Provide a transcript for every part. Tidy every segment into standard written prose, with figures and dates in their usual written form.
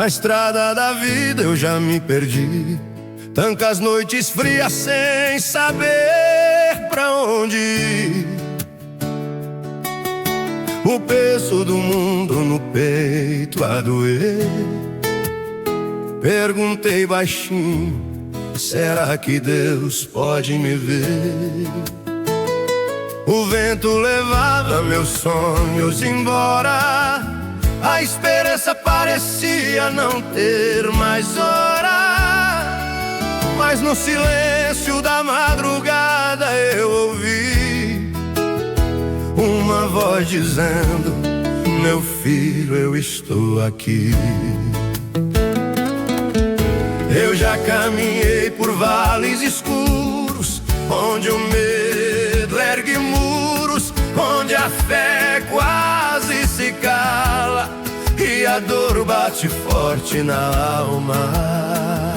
Na estrada da vida eu já me perdi, tantas noites frias sem saber pra onde ir. O peso do mundo no peito a doer. Perguntei baixinho: será que Deus pode me ver? O vento levava meus sonhos embora, a esperança parecia não ter mais hora. Mas no silêncio da madrugada eu ouvi uma voz dizendo: meu filho, eu estou aqui. Eu já caminhei por vales escuros, onde o medo ergue muros, onde a fé quase se cala e a dor bate forte na alma.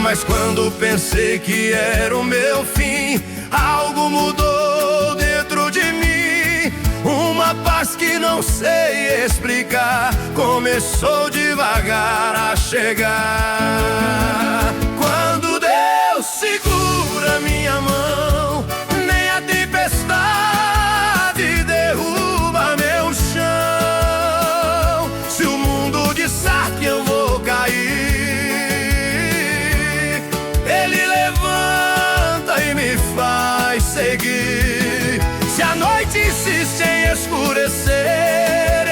Mas quando pensei que era o meu fim, algo mudou dentro de mim. Uma paz que não sei explicar começou devagar a chegar. Quando Deus segura minha mão, nem a tempestade derruba meu chão. Se o mundo disser que eu vou cair, Ele levanta e me faz seguir. Se a noite insiste em escurecer,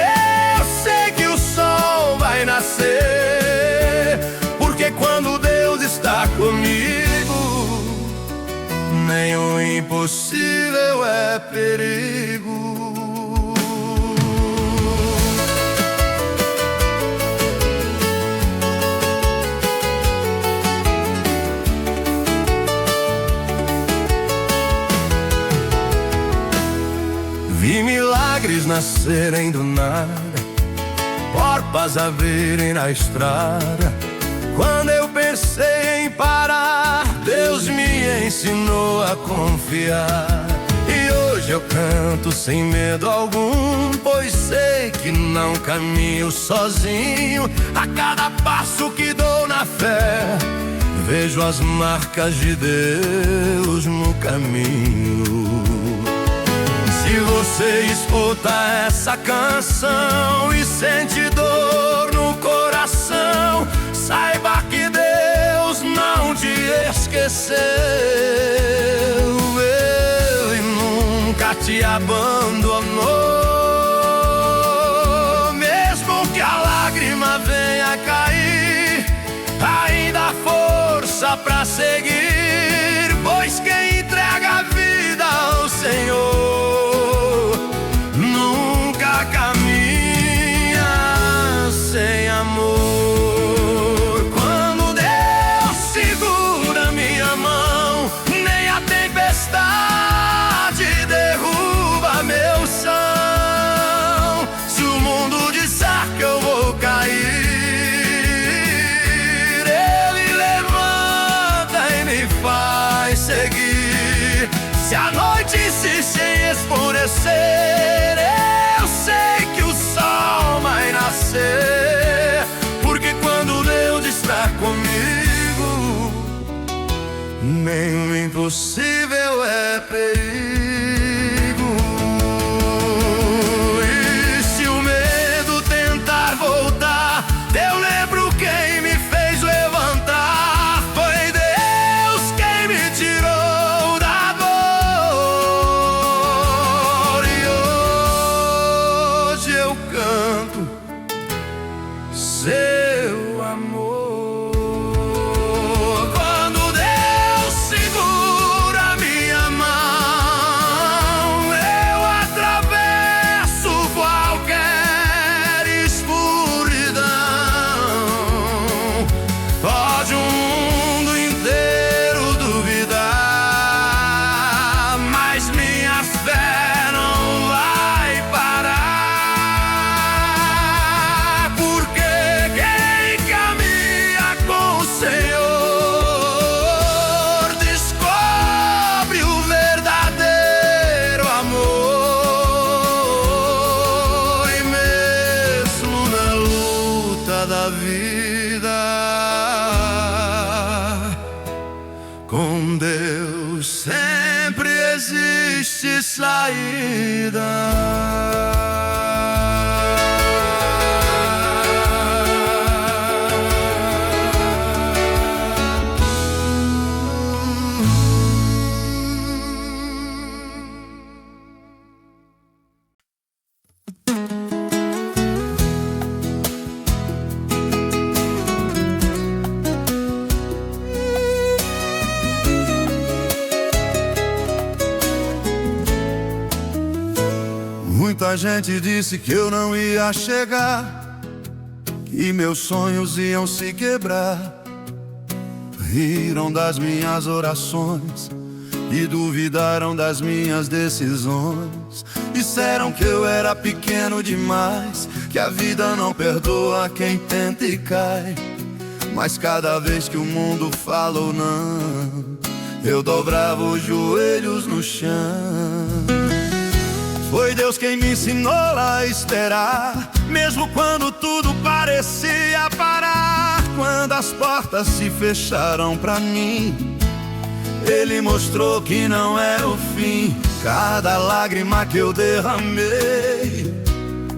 eu sei que o sol vai nascer. Porque quando Deus está comigo, nem o impossível é perigo. Vi milagres nascerem do nada, portas abrirem na estrada. Quando eu pensei em parar, Deus me ensinou a confiar. E hoje eu canto sem medo algum, pois sei que não caminho sozinho. A cada passo que dou na fé, vejo as marcas de Deus no caminho. Se você escuta essa canção e sente dor no coração, saiba que Deus não te esqueceu. Ele nunca te abandonou. Mesmo que a lágrima venha cair, ainda há força pra seguir. Pois quem entrega a vida ao Senhor sem amor. Quando Deus segura minha mão, nem a tempestade derruba meu chão. Se o mundo disser que eu vou cair, Ele levanta e me faz seguir. Se a noite insiste em escurecer, eu sei que o sol vai nascer. Comigo, nem o impossível é perigo. E se o medo tentar voltar, eu lembro quem me fez levantar. Foi Deus quem me tirou da dor. E hoje eu canto seu amor. Quando Deus segura minha mão, da vida. Com Deus sempre existe saída. Muita gente disse que eu não ia chegar, que meus sonhos iam se quebrar. Riram das minhas orações e duvidaram das minhas decisões. Disseram que eu era pequeno demais, que a vida não perdoa quem tenta e cai. Mas cada vez que o mundo falou não, eu dobrava os joelhos no chão. Foi Deus quem me ensinou a esperar, mesmo quando tudo parecia parar. Quando as portas se fecharam pra mim, Ele mostrou que não é o fim. Cada lágrima que eu derramei,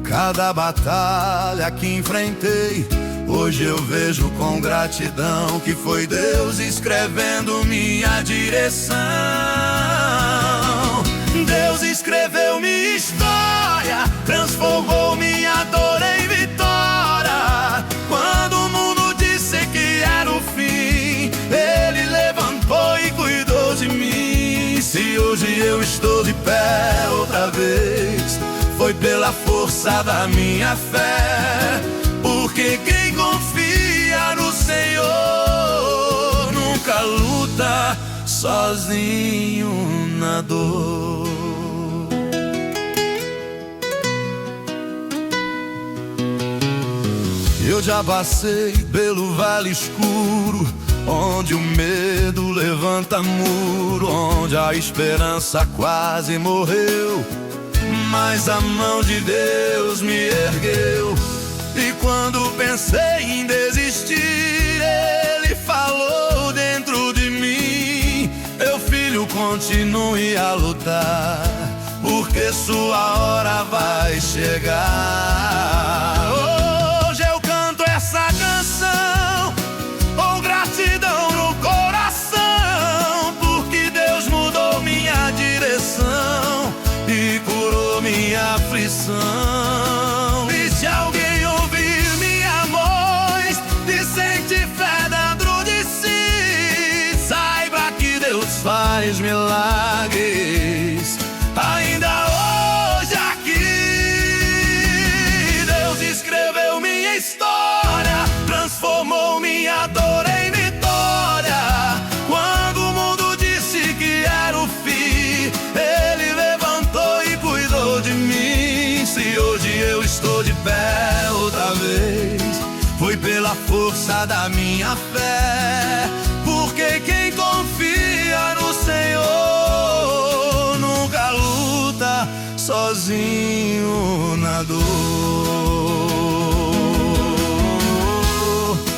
cada batalha que enfrentei, hoje eu vejo com gratidão que foi Deus escrevendo minha direção. Deus escreveu minha história, transformou minha dor em vitória. Quando o mundo disse que era o fim, Ele levantou e cuidou de mim. Se hoje eu estou de pé outra vez, foi pela força da minha fé. Porque quem confia no Senhor nunca luta sozinho na dor. Eu já passei pelo vale escuro, onde o medo levanta muro, onde a esperança quase morreu, mas a mão de Deus me ergueu. E quando pensei em desistir, Ele falou dentro de mim: meu filho, continue a lutar, porque sua hora vai chegar. Hoje eu canto essa canção com gratidão no coração, porque Deus mudou minha direção e curou minha aflição. E se alguém ouvir minha voz e sente fé dentro de si, saiba que Deus faz milagres ainda hoje aqui. Deus escreveu minha história, transformou minha dor em vitória. Quando o mundo disse que era o fim, Ele levantou e cuidou de mim. Se hoje eu estou de pé outra vez, foi pela força da minha fé. Porque quem confia no Senhor nunca luta sozinho na dor.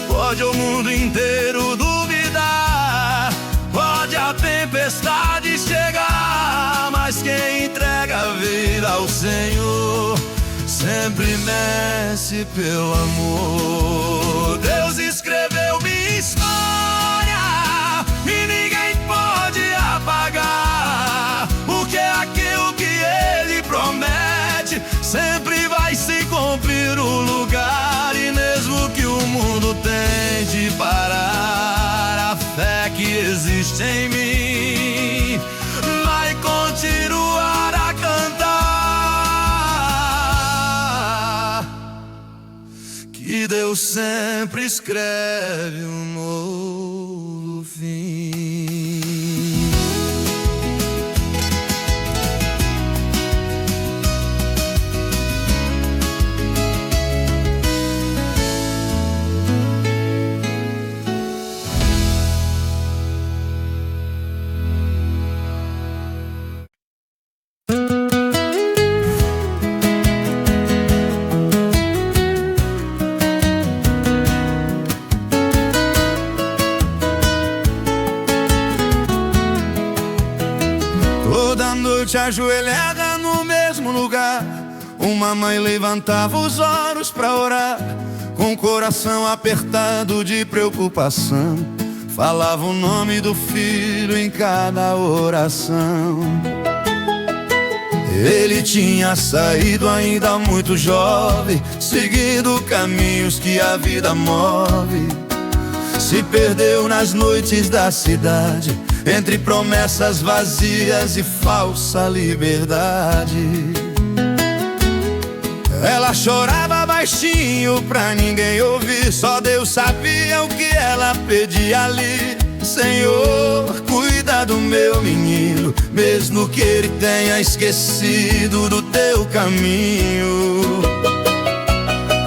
Pode o mundo inteiro duvidar, pode a tempestade chegar, mas quem entrega a vida ao Senhor sempre nasce pelo amor. Deus escreveu minha história e ninguém pode apagar, porque aquilo que Ele promete sempre vai se cumprir no lugar. E mesmo que o mundo tente parar, a fé que existe em mim vai continuar a cantar, que Deus sempre escreve um novo fim. noite ajoelhada no mesmo lugar, uma mãe levantava os olhos pra orar, com o coração apertado de preocupação, falava o nome do filho em cada oração. Ele tinha saído ainda muito jovem, seguindo caminhos que a vida move. Se perdeu nas noites da cidade, entre promessas vazias e falsa liberdade. Ela chorava baixinho pra ninguém ouvir, só Deus sabia o que ela pedia ali. Senhor, cuida do meu menino, mesmo que ele tenha esquecido do teu caminho.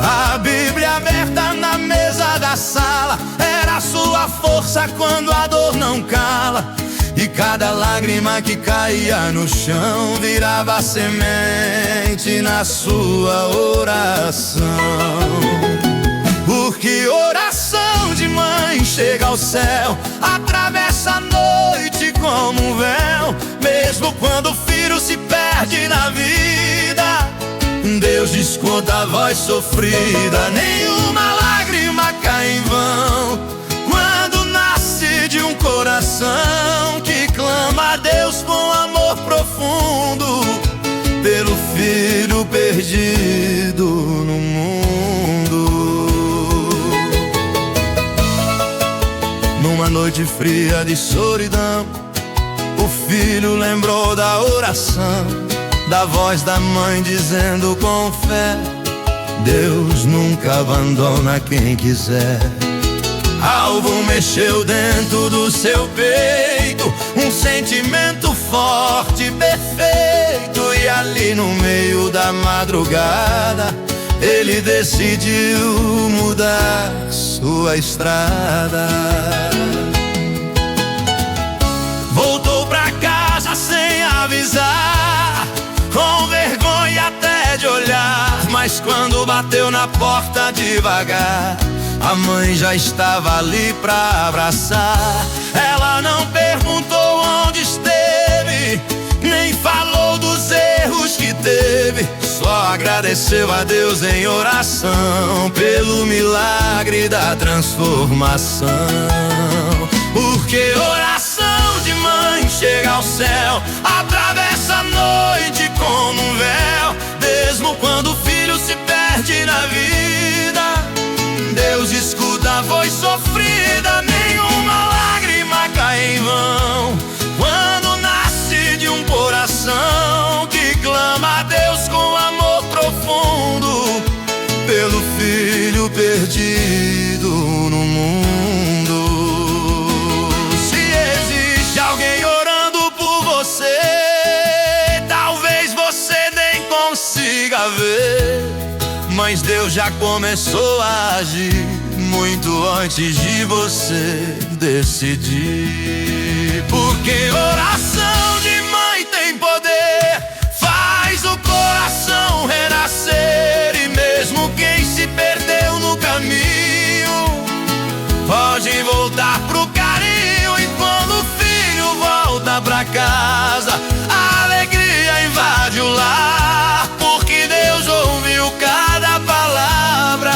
A Bíblia aberta na mesa da sala era a sua força quando a dor não cala, e cada lágrima que caía no chão virava semente na sua oração. Porque oração de mãe chega ao céu, atravessa a noite como um véu. Mesmo quando o filho se perde na vida, Deus escuta a voz sofrida. Nenhuma lágrima cai em vão quando nasce de um coração que clama a Deus com amor profundo pelo filho perdido no mundo. Numa noite fria de solidão, o filho lembrou da oração, da voz da mãe dizendo com fé: Deus nunca abandona quem quiser. Algo mexeu dentro do seu peito, um sentimento forte, perfeito. E ali no meio da madrugada, ele decidiu mudar sua estrada. Voltou pra casa sem avisar, com vergonha até de olhar. Mas quando bateu na porta devagar, a mãe já estava ali pra abraçar. Ela não perguntou onde esteve, nem falou dos erros que teve, só agradeceu a Deus em oração pelo milagre da transformação. Porque oração de mãe chega ao céu, atravessa a noite como um véu. Mesmo quando o filho se perde na vida, Deus escuta a voz sofrida. Nenhuma lágrima cai em vão quando nasce de um coração que clama a Deus com amor profundo pelo filho perdido no mundo. Se existe alguém orando por você, talvez você nem consiga ver, mas Deus já começou a agir muito antes de você decidir. Porque oração de mãe tem poder, faz o coração renascer. E mesmo quem se perdeu no caminho pode voltar pro carinho. E quando o filho volta pra casa, a alegria invade o lar, porque Deus ouviu cada palavra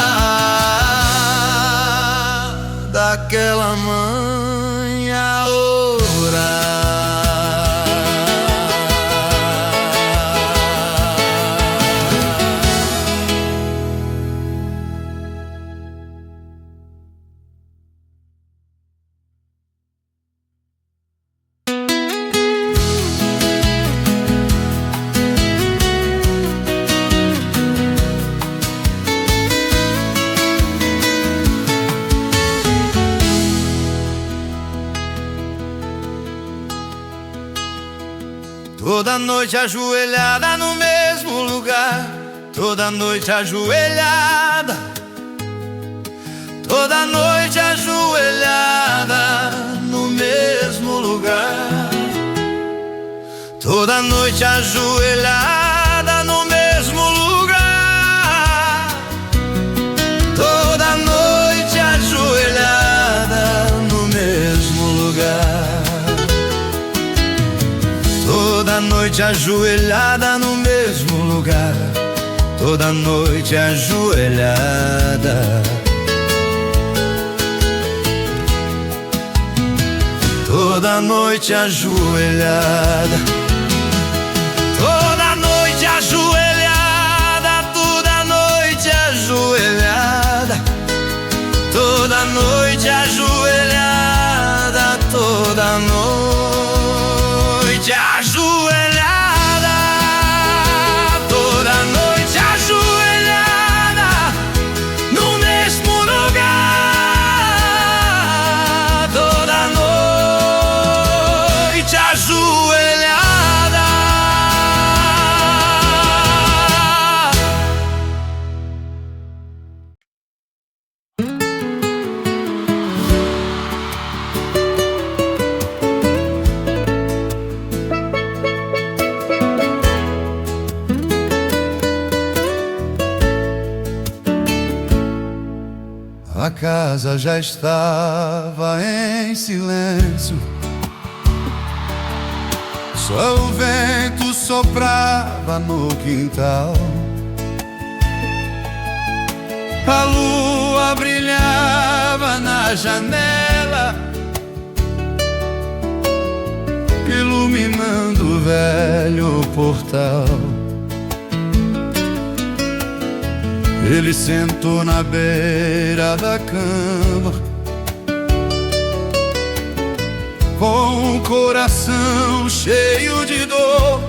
daquela mãe a orar. Toda noite ajoelhada no mesmo lugar, toda noite ajoelhada, toda noite ajoelhada no mesmo lugar, toda noite ajoelhada no mesmo lugar, toda noite ajoelhada no mesmo lugar, toda Toda noite ajoelhada no mesmo lugar, toda noite ajoelhada. Toda noite ajoelhada, toda noite ajoelhada, toda noite ajoelhada, toda noite ajoelhada, toda noite ajoelhada, toda noite ajoelhada, no mesmo lugar, toda noite ajoelhada. A casa já estava em silêncio, só o vento soprava no quintal. A lua brilhava na janela, iluminando o velho portal. Ele sentou na beira da cama, com o coração cheio de dor.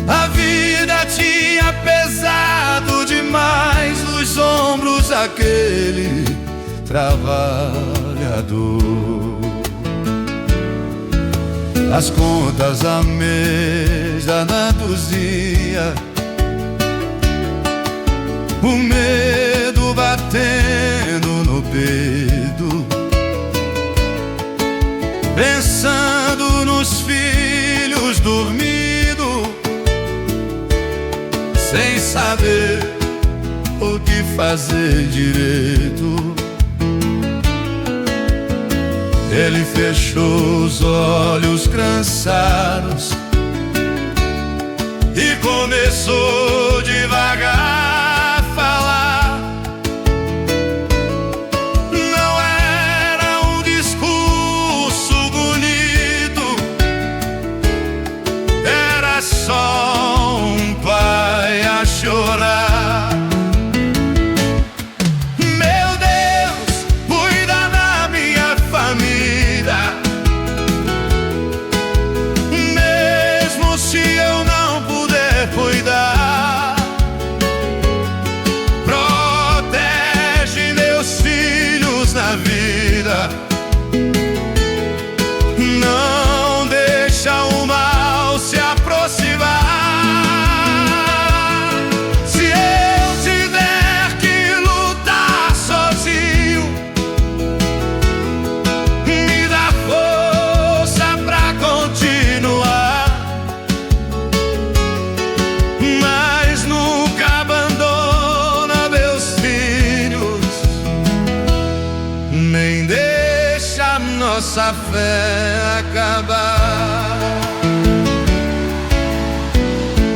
A vida tinha pesado demais nos ombros daquele trabalhador. As contas a mês danaduzia, o medo batendo no peito, pensando nos filhos dormindo, sem saber o que fazer direito. Ele fechou os olhos cansados e começou devagar falar. Não era um discurso bonito, era só um pai a chorar. Meu Deus, cuida da minha família, mesmo se eu não puder cuidar. Na vida, não deixa o mal se aproximar. Se eu tiver que lutar sozinho, me dá força pra continuar, mas nunca abandona meus filhos, nem deixa nossa fé acabar.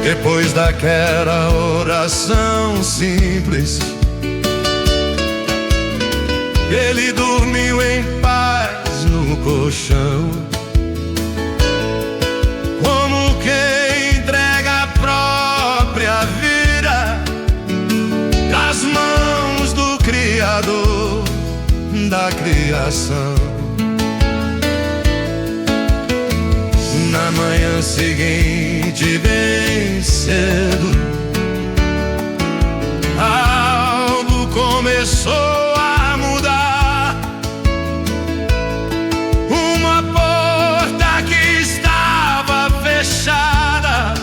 Depois daquela oração simples, ele dormiu em paz no colchão, como quem entrega a própria vida nas mãos do Criador da criação. Na manhã seguinte, bem cedo, algo começou a mudar. Uma porta que estava fechada,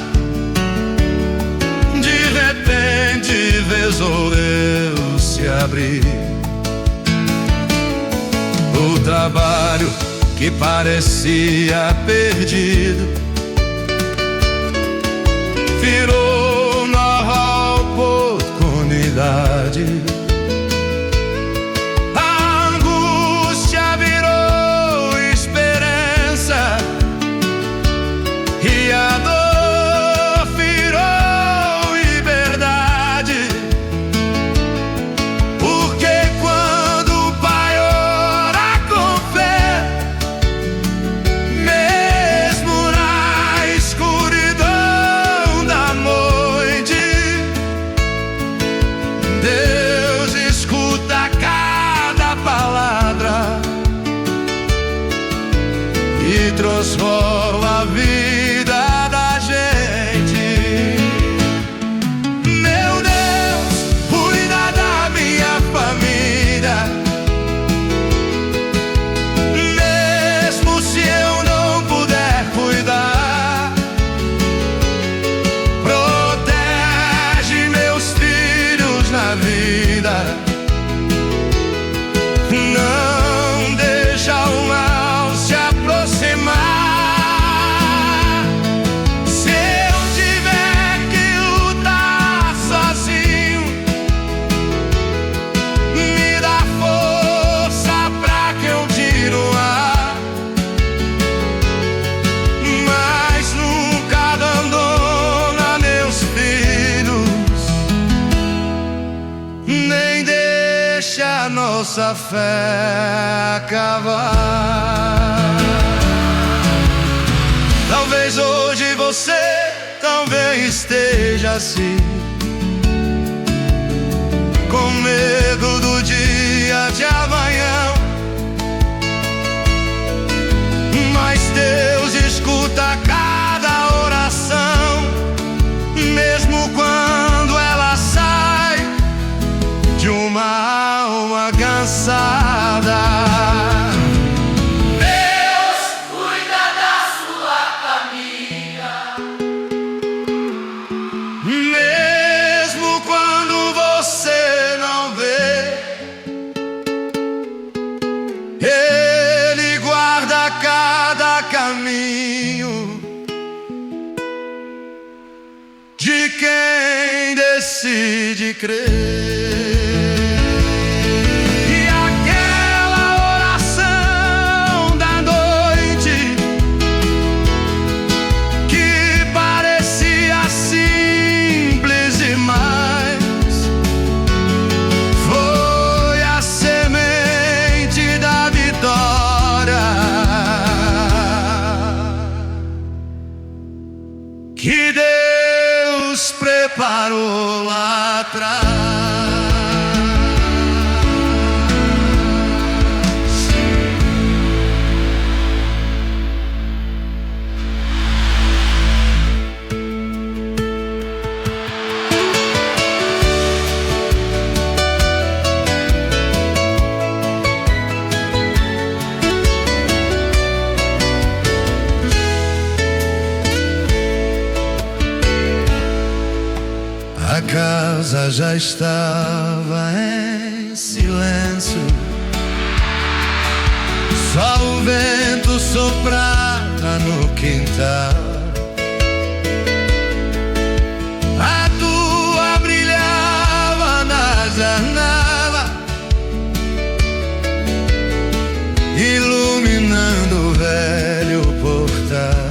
de repente resolveu se abrir. O trabalho que parecia perdido virou nova oportunidade. A angústia virou esperança e transformou a vida da gente. Meu Deus, cuida da minha família, mesmo se eu não puder cuidar. Protege meus filhos na vida, não deixa o mal se aproximar. Se eu tiver que lutar sozinho, me dá força pra que eu tire o ar, mas nunca abandona meus filhos, nem deixa a nossa fé acabar. Talvez hoje você também esteja assim, com medo do dia de amanhã, mas Deus escuta cada oração, mesmo quando ela sai de uma alma cansada. Deus cuida da sua família, Mesmo quando você não vê, Ele guarda cada caminho de quem decide crer. E aquela oração da noite que parecia simples demais foi a semente da vitória que Deus preparou lá atrás. A casa já estava em silêncio, só o vento soprava no quintal. A tua brilhava na janela, iluminando o velho portal.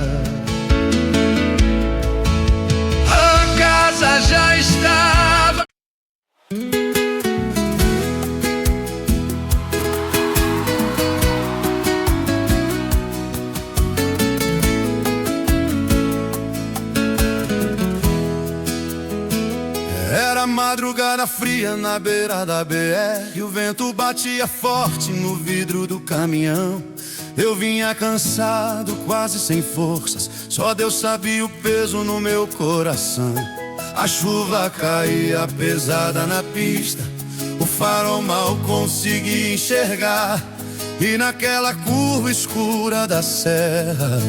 A casa já estava. Era madrugada fria na beira da BR, e o vento batia forte no vidro do caminhão. Eu vinha cansado, quase sem forças, só Deus sabia o peso no meu coração. A chuva caía pesada na pista, o farol mal conseguia enxergar, e naquela curva escura da serra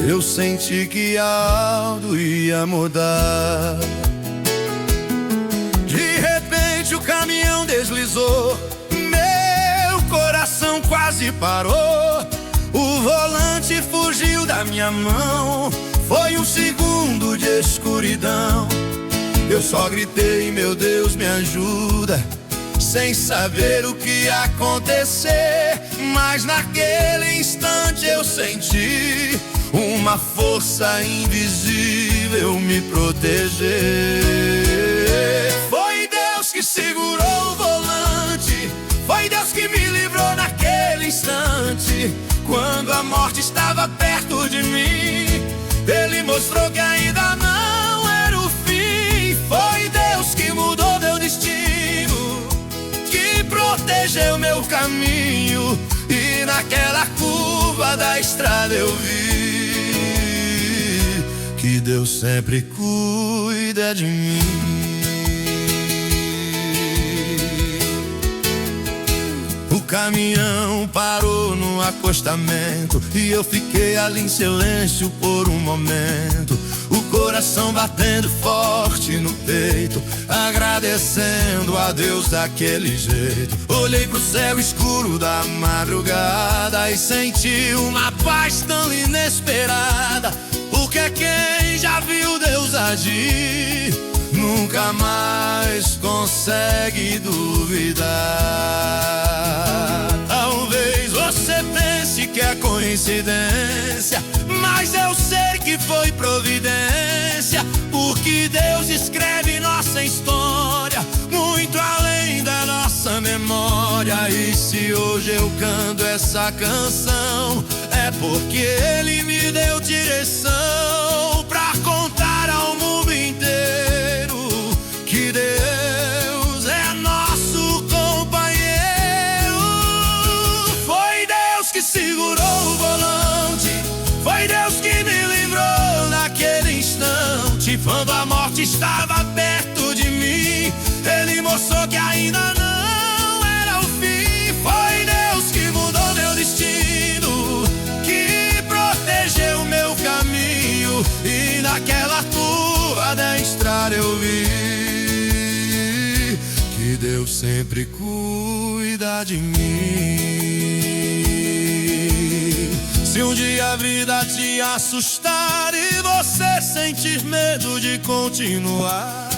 eu senti que algo ia mudar. De repente o caminhão deslizou, meu coração quase parou, o volante fugiu da minha mão. Foi um segundo de escuridão, eu só gritei: meu Deus, me ajuda, sem saber o que ia acontecer. Mas naquele instante eu senti uma força invisível me proteger. Foi Deus que segurou o volante, foi Deus que me livrou naquele instante. Quando a morte estava perto de mim, Ele mostrou que ainda não era o fim. Foi Deus que mudou meu destino, que protegeu meu caminho, e naquela curva da estrada eu vi que Deus sempre cuida de mim. O caminhão parou no acostamento e eu fiquei ali em silêncio por um momento, o coração batendo forte no peito, agradecendo a Deus daquele jeito. Olhei pro céu escuro da madrugada e senti uma paz tão inesperada, porque quem já viu Deus agir nunca mais consegue duvidar. Talvez você pense que é coincidência, mas eu sei que foi providência, porque Deus escreve nossa história muito além da nossa memória. E se hoje eu canto essa canção, é porque Ele me deu direção pra contar ao mundo inteiro que Deus é nosso companheiro. Foi Deus que segurou o volante, foi Deus que me livrou naquele instante. Quando a morte estava perto de mim, Ele mostrou que ainda não era o fim. Foi Deus que mudou meu destino, que protegeu meu caminho, e naquela curva da estrada eu vi que Deus sempre cuida de mim. Se um dia a vida te assustar e você sentir medo de continuar,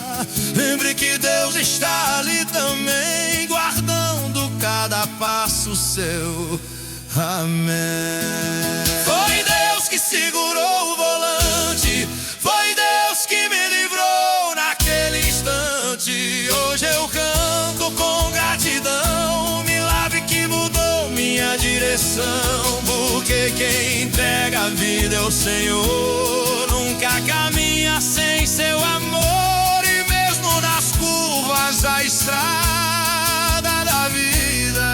lembre que Deus está ali também, guardando cada passo seu. Amém. Foi Deus que segurou o volante, foi Deus que me livrou naquele instante. Hoje eu canto com gratidão, milagre que mudou minha direção, porque quem entrega a vida é o Senhor, nunca caminha sem seu amor. E mesmo nas curvas da estrada da vida,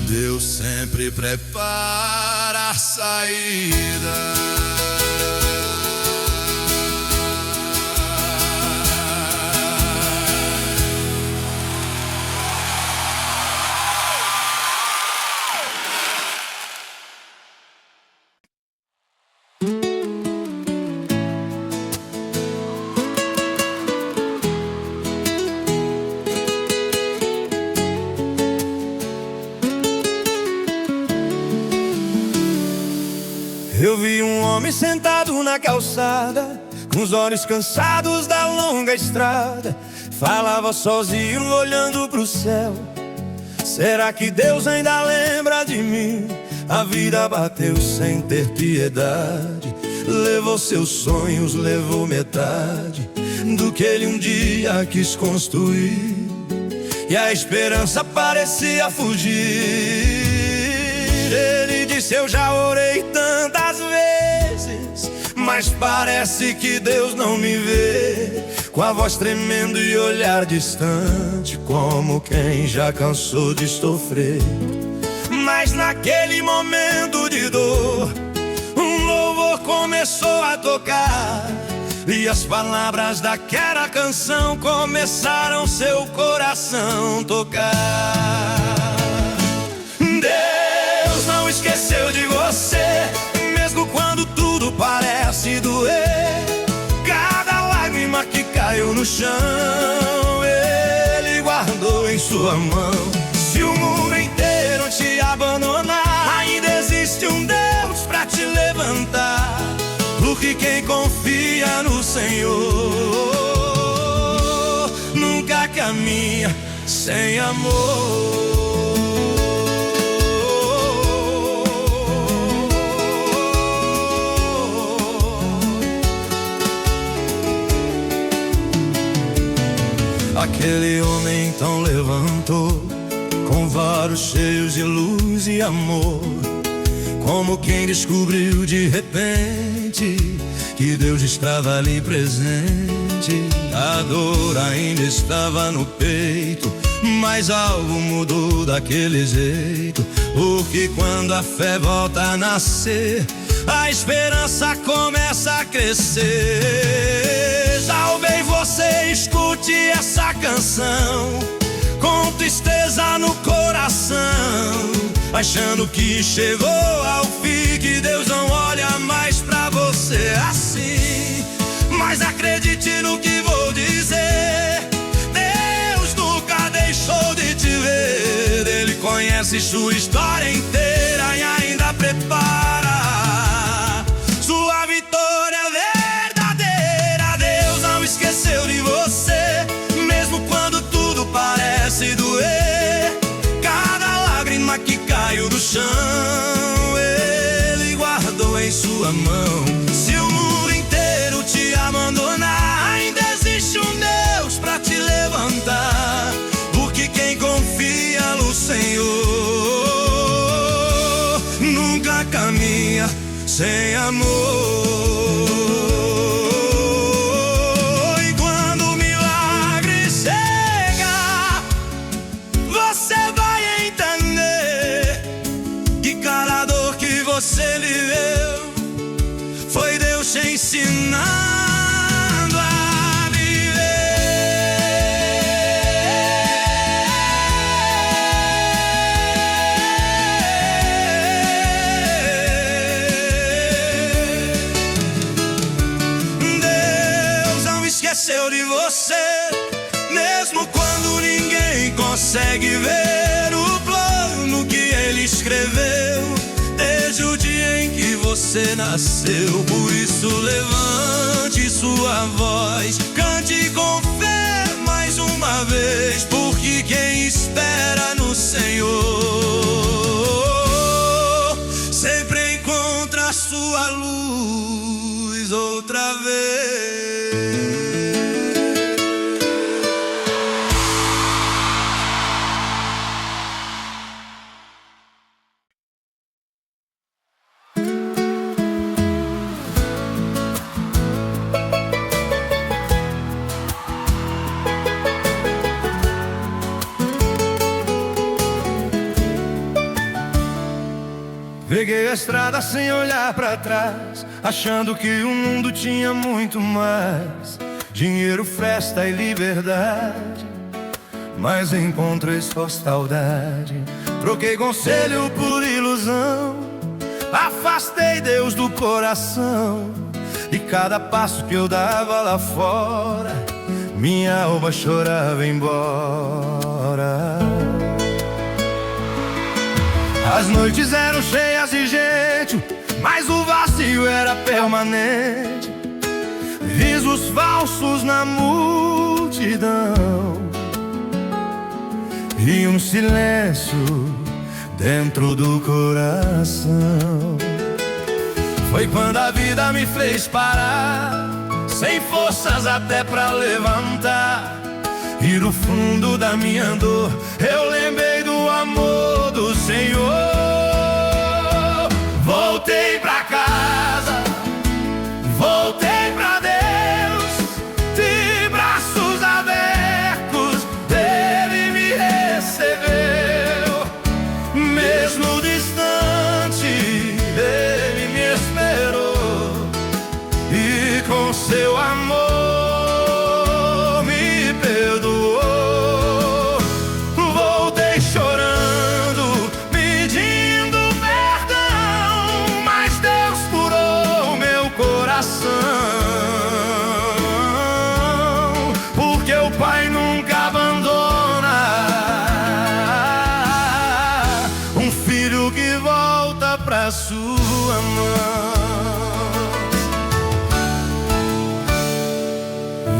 Deus sempre prepara a saída. Eu vi um homem sentado na calçada, com os olhos cansados da longa estrada. Falava sozinho olhando pro céu: será que Deus ainda lembra de mim? A vida bateu sem ter piedade, levou seus sonhos, levou metade do que ele um dia quis construir, e a esperança parecia fugir. Ele disse: eu já orei tantas vezes, mas parece que Deus não me vê. Com a voz tremendo e olhar distante, como quem já cansou de sofrer. Mas naquele momento de dor, um louvor começou a tocar, e as palavras daquela canção começaram seu coração tocar. Deus não esqueceu de você, mesmo quando tudo parece doer. Cada lágrima que caiu no chão, Ele guardou em sua mão. Se o mundo inteiro te abandonar, ainda existe um Deus pra te levantar, porque quem confia no Senhor nunca caminha sem amor. Aquele homem então levantou, com varos cheios de luz e amor, como quem descobriu de repente que Deus estava ali presente. A dor ainda estava no peito, mas algo mudou daquele jeito. Porque quando a fé volta a nascer, a esperança começa a crescer. Talvez você escute essa canção com tristeza no coração, achando que chegou ao fim, que Deus não olha mais pra você assim. Mas acredite no que vou dizer, Deus nunca deixou de te ver. Ele conhece sua história inteira e ainda prepara sua vitória verdadeira. Deus não esqueceu de você, mesmo quando tudo parece doer. Cada lágrima que caiu do chão, Ele guardou em sua mão. Se o mundo inteiro te abandonar, ainda existe um Deus pra te levantar. Porque quem confia no Senhor nunca caminha sem amor. E quando o milagre chega, você vai entender que cada dor que você viveu foi Deus te ensinando a viver. Deus não esqueceu de você, mesmo quando ninguém consegue ver o plano que Ele escreveu desde o dia em que você nasceu. Por isso levante sua voz, cante com fé mais uma vez, porque quem espera no Senhor sempre encontra a sua luz outra vez. Peguei a estrada sem olhar pra trás, achando que o mundo tinha muito mais: dinheiro, festa e liberdade. Mas encontrei só saudade. Troquei conselho por ilusão, afastei Deus do coração. E cada passo que eu dava lá fora, minha alma chorava embora. As noites eram cheias de gente, mas o vazio era permanente. Risos falsos na multidão e um silêncio dentro do coração. Foi quando a vida me fez parar, sem forças até pra levantar. E no fundo da minha dor eu lembrei do amor do Senhor. Voltei pra casa, voltei pra Deus, de braços abertos Ele me recebeu. Mesmo distante Ele me esperou, e com seu amor porque o Pai nunca abandona um filho que volta pra sua mão.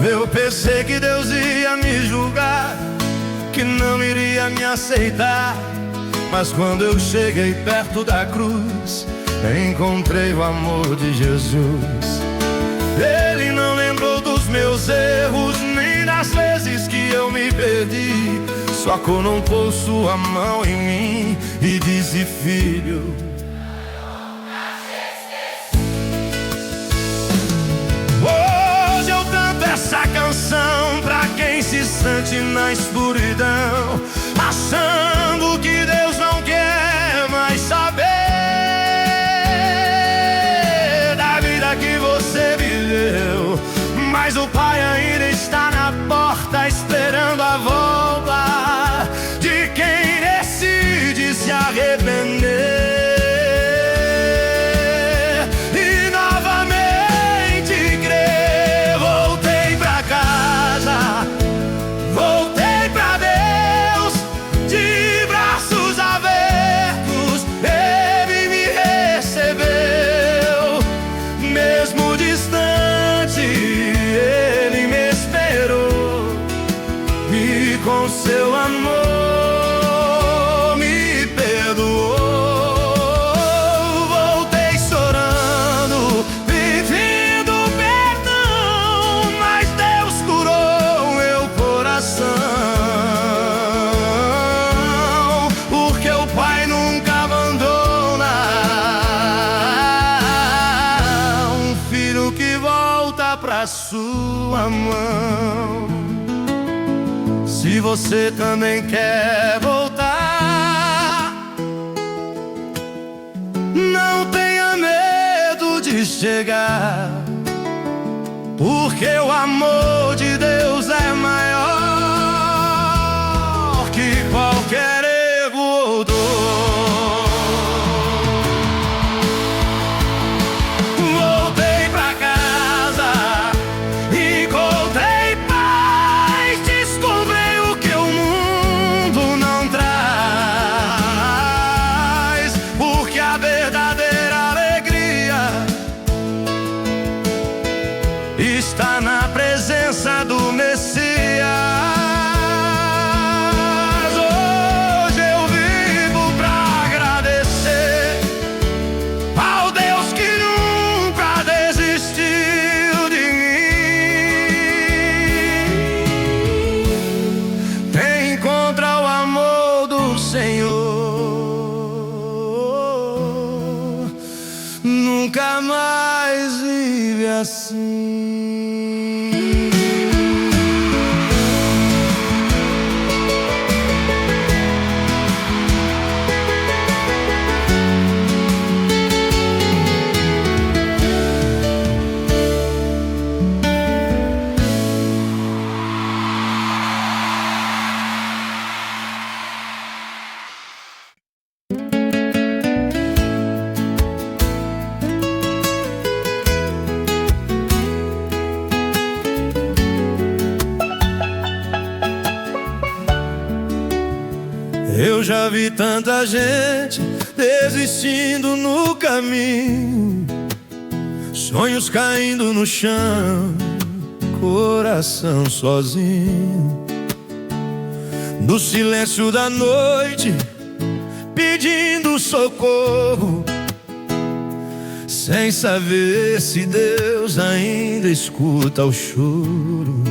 Eu pensei que Deus ia me julgar, que não iria me aceitar. Mas quando eu cheguei perto da cruz, encontrei o amor de Jesus. Ele não lembrou dos meus erros, nem das vezes que eu me perdi. Só colocou sua mão em mim e disse: filho, hoje eu canto essa canção pra quem se bastante na escuridão, achando que Deus não quer mais saber da vida que você viveu. Mas o Pai ainda está na porta, esperando a volta de quem decide se arrepender. Com seu amor me perdoou. Voltei chorando, pedindo perdão, mas Deus curou meu coração, porque o Pai nunca abandona um filho que volta pra sua mão. Se você também quer voltar, não tenha medo de chegar, porque o amor de Deus é maior que qualquer erro ou dor. Voltei pra casa e encontrei paz, descobri o que o mundo não traz, porque a verdadeira alegria está na presença do Messias. Hoje eu vivo pra agradecer ao Deus que nunca desistiu de mim. Quem encontra o amor do Senhor nunca mais vive assim. Eu já vi tanta gente desistindo no caminho, sonhos caindo no chão, coração sozinho, no silêncio da noite, pedindo socorro, sem saber se Deus ainda escuta o choro.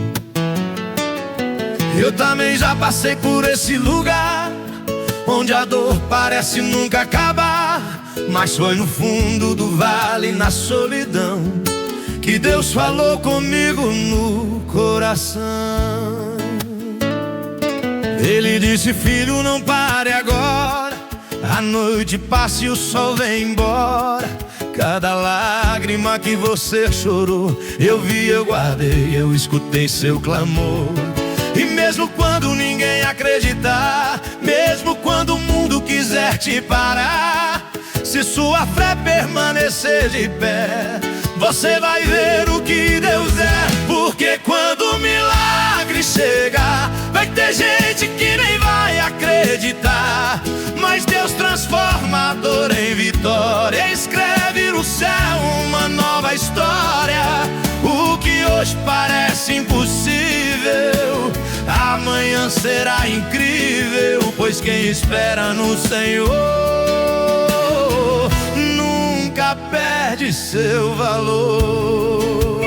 Eu também já passei por esse lugar, onde a dor parece nunca acabar, mas foi no fundo do vale, na solidão, que Deus falou comigo no coração. Ele disse: filho, não pare agora, a noite passa e o sol vem embora. Cada lágrima que você chorou, eu vi, eu guardei, eu escutei seu clamor. E mesmo quando ninguém acreditar, mesmo quando o mundo quiser te parar, se sua fé permanecer de pé, você vai ver o que Deus é. Porque quando o milagre chegar, vai ter gente que nem vai acreditar, mas Deus transforma a dor em vitória, escreve no céu uma nova história. O que hoje parece impossível, amanhã será incrível, pois quem espera no Senhor nunca perde seu valor.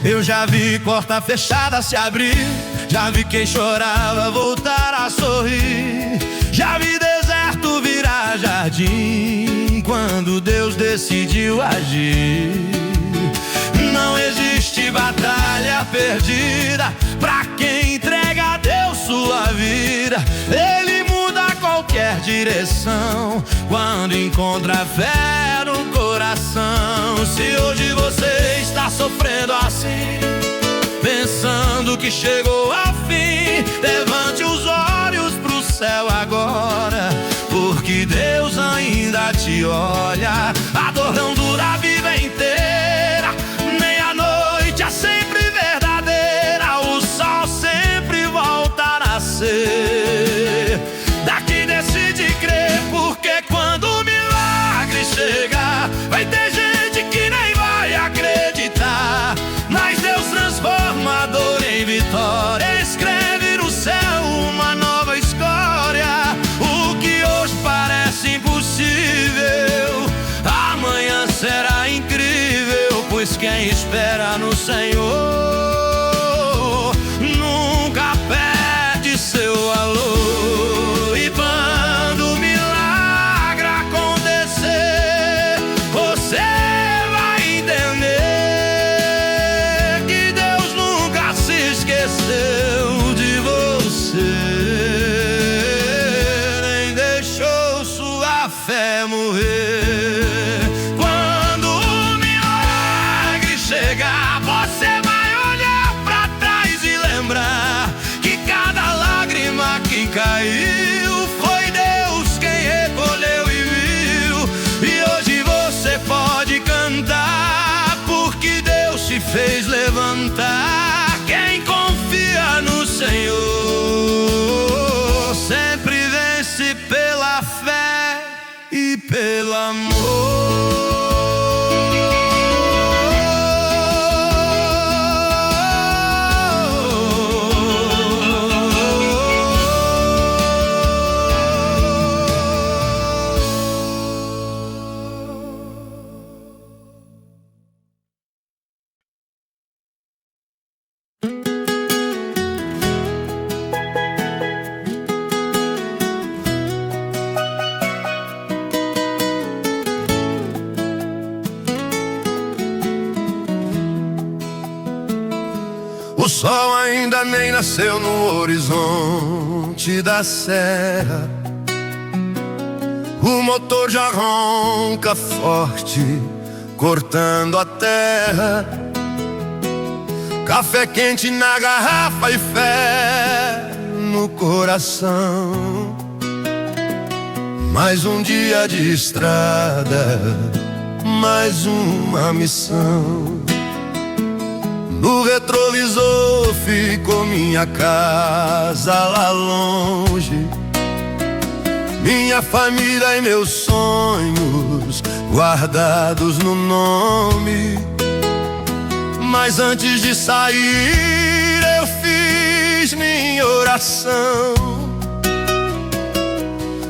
Eu já vi porta fechada se abrir, já vi quem chorava voltar a sorrir, já vi deserto virar jardim quando Deus decidiu agir. Não existe batalha perdida. Pra quem entrega a Deus sua vida, Ele muda qualquer direção quando encontra fé no coração. Se hoje você está sofrendo assim, pensando que chegou ao fim, levante os olhos pro céu agora, porque Deus ainda te olha. A dor não dura a vida inteira, nem a noite é sempre verdadeira. O sol sempre volta a nascer. Daqui decide crer, porque quando o milagre chegar, vai ter gente que nem vai acreditar. Mas Deus transforma a dor em vitória, escreve no céu uma nova história. O que hoje parece impossível, amanhã será incrível, pois quem espera no Senhor nunca perde seu valor. E quando o milagre acontecer, você vai entender que Deus nunca se esqueceu de você, nem deixou sua fé morrer. Quando o milagre chegar, você vai olhar pra trás e lembrar que cada lágrima que caiu foi Deus quem recolheu e viu. E hoje você pode cantar, porque Deus te fez levantar. Quem confia no Senhor sempre vence pela fé e pelo amor. O sol ainda nem nasceu no horizonte da serra, o motor já ronca forte, cortando a terra. Café quente na garrafa e fé no coração. Mais um dia de estrada, mais uma missão. No retrovisor ficou minha casa lá longe, minha família e meus sonhos guardados no nome. Mas antes de sair eu fiz minha oração,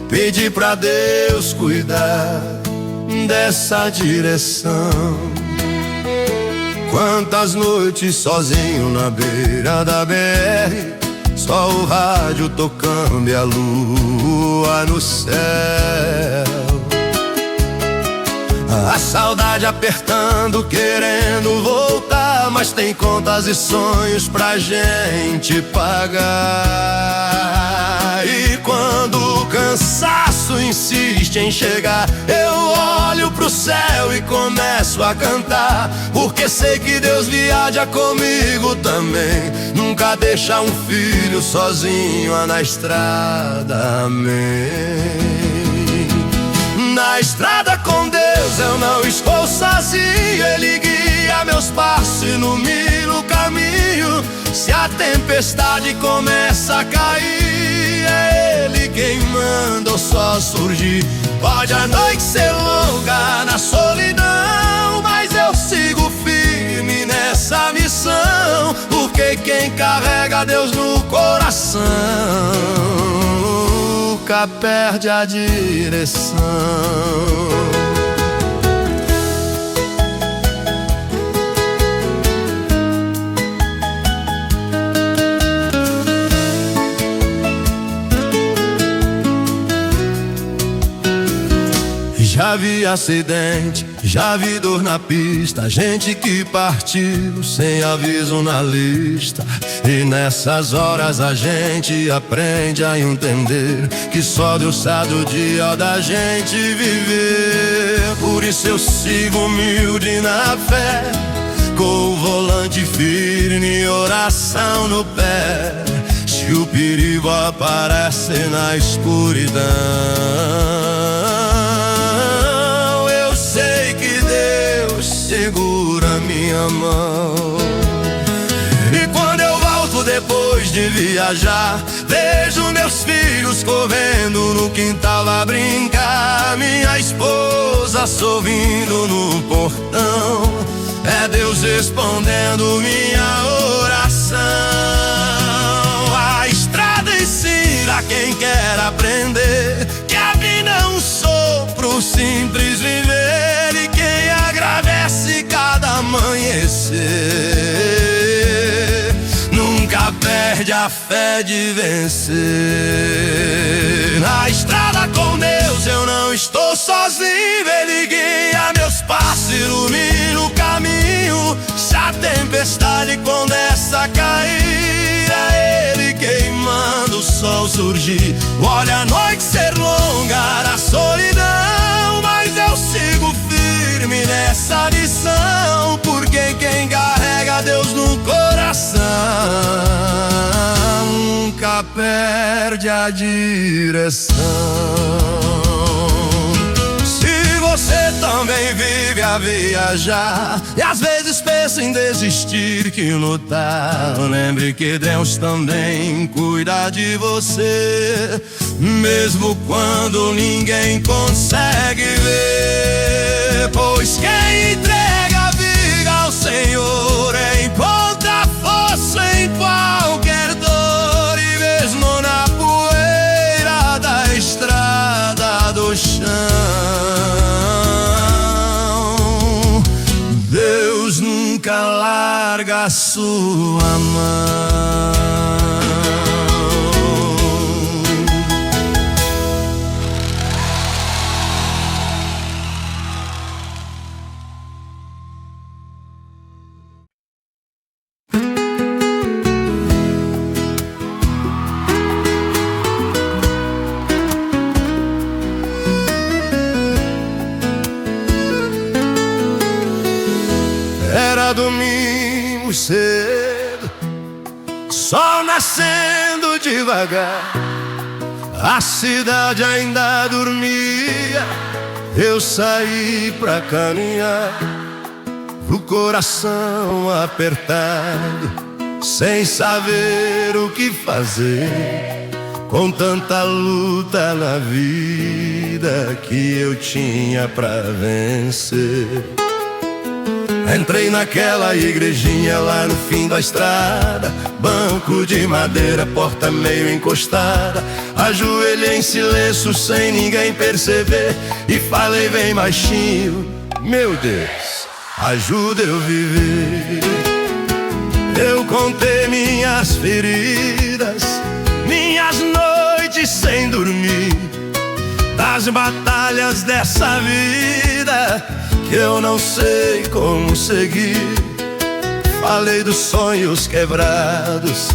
pedi pra Deus cuidar dessa direção. Quantas noites sozinho na beira da BR, só o rádio tocando e a lua no céu. A saudade apertando, querendo voltar, mas tem contas e sonhos pra gente pagar. E quando o cansaço insiste em chegar, eu olho pro céu e começo a cantar, porque sei que Deus viaja comigo também, nunca deixa um filho sozinho na estrada, amém. Na estrada com Deus eu não estou sozinho, Ele guia meus passos e ilumina o caminho. Se a tempestade começa a cair, é Ele quem manda o sol surgir. Pode a noite ser longa na solidão, mas eu sigo firme nessa missão, porque quem carrega Deus no coração nunca perde a direção. Já Já vi acidente, já vi dor na pista, gente que partiu sem aviso na lista. E nessas horas a gente aprende a entender que só Deus sabe o dia da gente viver. Por isso eu sigo humilde na fé, com o volante firme e oração no pé. Se o perigo aparece na escuridão, eu sei que Deus segura minha mão. E quando eu volto depois de viajar, vejo meus filhos correndo no quintal a brincar, minha esposa sorrindo no portão. É Deus respondendo minha oração. A estrada ensina quem quer aprender que a vida é um sopro simples viver, e quem agradece cada amanhecer nunca perde a fé de vencer. Na estrada com Deus eu não estou sozinho, Ele guia meus passos, ilumina o caminho. Se a tempestade começa a cair, é Ele quem manda o sol surgir. Olha a noite ser longa na solidão, mas eu sigo firme nessa lição, porque quem carrega Deus no coração nunca perde a direção. Se você também vive a viajar e às vezes pensa em desistir que lutar, lembre que Deus também cuida de você, mesmo quando ninguém consegue ver. Pois quem entrega a vida ao Senhor encontra força em qualquer dor, e mesmo na poeira da estrada do chão, Deus nunca larga a sua mão. Era domingo cedo, sol nascendo devagar, a cidade ainda dormia. Eu saí pra caminhar, o coração apertado, sem saber o que fazer, com tanta luta na vida que eu tinha pra vencer. Entrei naquela igrejinha lá no fim da estrada, banco de madeira, porta meio encostada. Ajoelhei em silêncio sem ninguém perceber e falei bem baixinho: meu Deus, ajuda eu viver. Eu contei minhas feridas, minhas noites sem dormir, das batalhas dessa vida que eu não sei como seguir. Falei dos sonhos quebrados,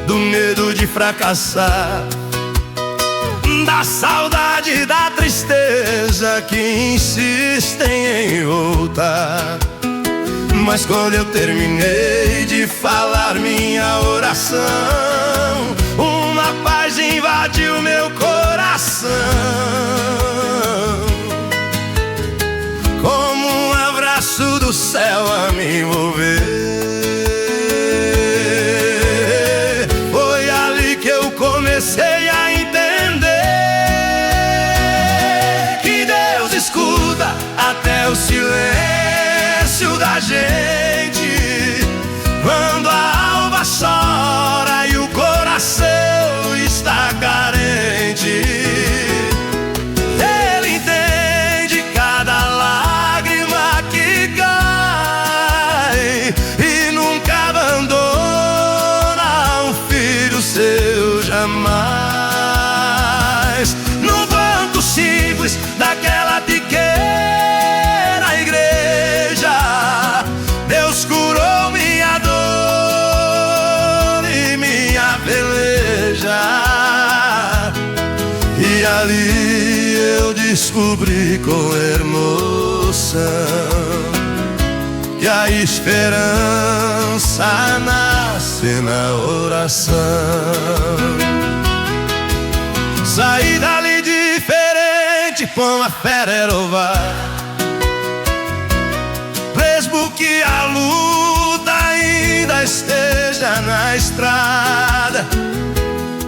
do medo de fracassar, da saudade, da tristeza que insistem em voltar. Mas quando eu terminei de falar minha oração, uma paz invadiu meu coração, como um abraço do céu a me envolver. Foi ali que eu comecei a entender que Deus escuta até o silêncio da gente, quando a alma chora e o coração está carente. Jamais, num banco simples daquela de ali eu descobri com emoção que a esperança nasce na oração. Saí dali diferente com a fé renovar, mesmo que a luta ainda esteja na estrada,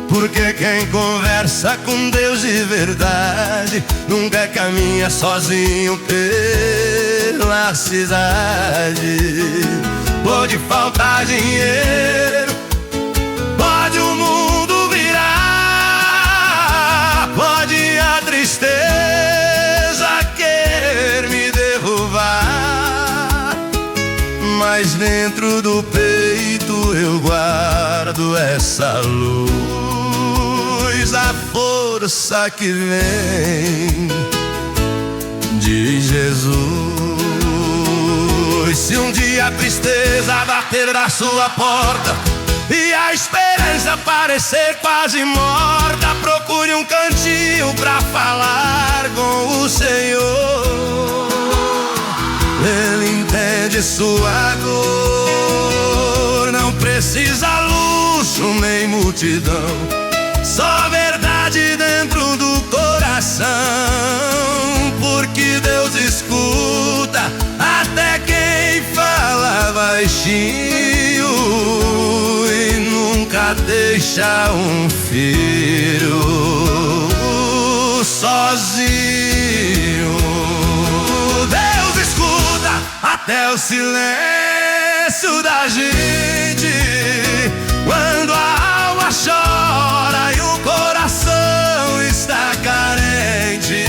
porque quem conversa com Deus de verdade nunca caminha sozinho pela cidade. Pode faltar dinheiro, pode o mundo virar, pode a tristeza querer me derrubar, mas dentro do peito eu guardo essa luz, a força que vem de Jesus. Se um dia a tristeza bater na sua porta e a esperança parecer quase morta, procure um cantinho pra falar com o Senhor. Ele entende sua dor, não precisa luxo nem multidão, só verdade dentro do coração, porque Deus escuta até quem fala baixinho e nunca deixa um filho sozinho. Deus escuta até o silêncio da gente, quando a alma chora e o coração está carente.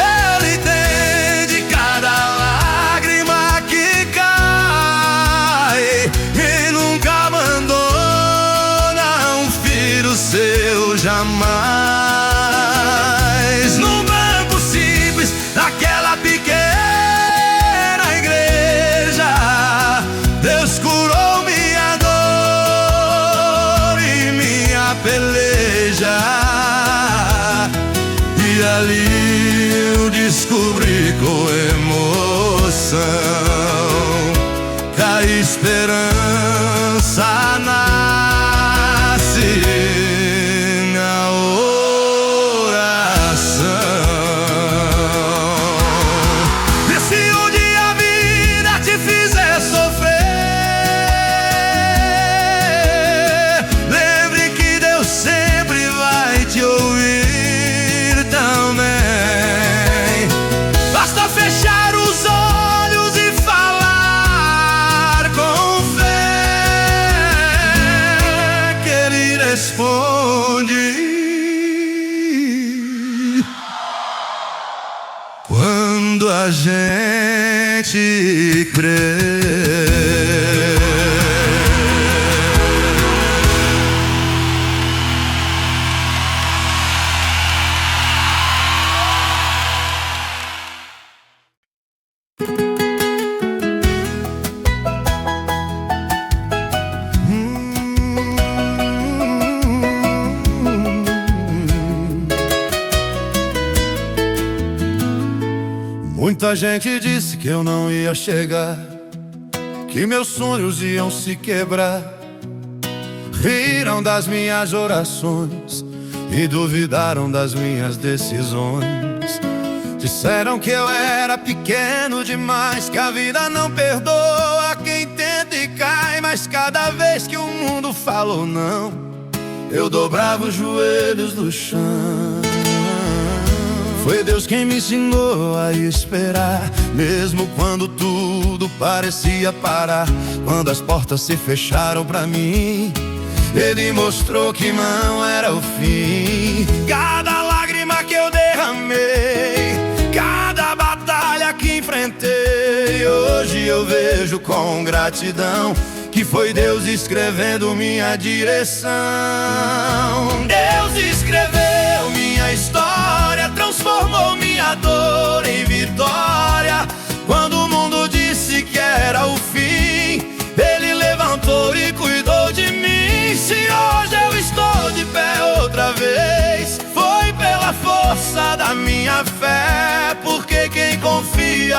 Ele entende cada lágrima que cai e nunca abandona um filho seu jamais. Num banco simples daquela pequena igreja, Deus curou minha dor e minha peleja, e ali eu descobri com emoção que a esperança nasce na oração. E se um dia a vida te fizer sofrer, lembre que Deus sempre vai te ouvir também. Basta fechar os olhos e falar com fé, que Ele responde quando a gente crê. Muita gente disse que eu não ia chegar, que meus sonhos iam se quebrar. Riram das minhas orações e duvidaram das minhas decisões. Disseram que eu era pequeno demais, que a vida não perdoa quem tenta e cai. Mas cada vez que o mundo falou não, eu dobrava os joelhos do chão. Foi Deus quem me ensinou a esperar, mesmo quando tudo parecia parar. Quando as portas se fecharam pra mim, Ele mostrou que não era o fim. Cada lágrima que eu derramei, cada batalha que enfrentei, hoje eu vejo com gratidão que foi Deus escrevendo minha direção. Deus escreveu minha história, transformou minha dor em vitória. Quando o mundo disse que era o fim, Ele levantou e cuidou de mim. Se hoje eu estou de pé outra vez, foi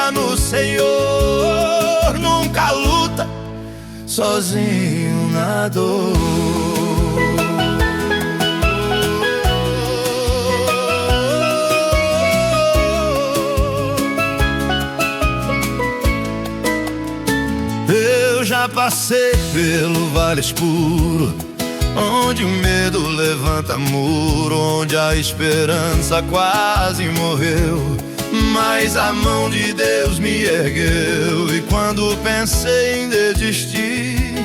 confia no Senhor nunca luta sozinho na dor. Eu já passei pelo vale escuro, onde o medo levanta muro, onde a esperança quase morreu, mas a mão de Deus me ergueu. E quando pensei em desistir,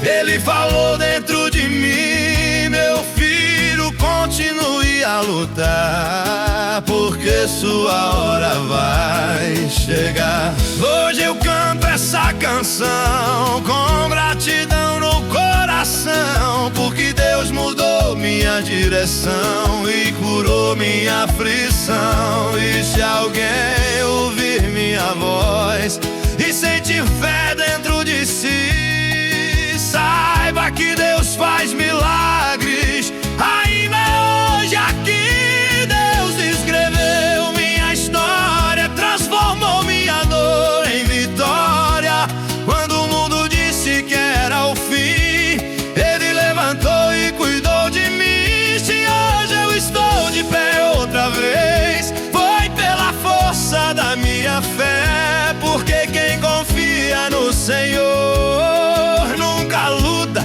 Ele falou dentro de mim: meu filho, continue a lutar, porque sua hora vai chegar. Hoje eu canto essa canção com gratidão no coração, porque Deus mudou minha direção e curou minha aflição. E se alguém ouvir minha voz e sentir fé dentro de si, saiba que Deus faz milagres. Ainda hoje aqui Deus escreveu minha história, transformou minha dor em vitória. Quando o mundo disse que era o fim, Ele levantou e cuidou de mim. Se hoje eu estou de pé outra vez, foi pela força da minha fé, porque quem confia no Senhor nunca luta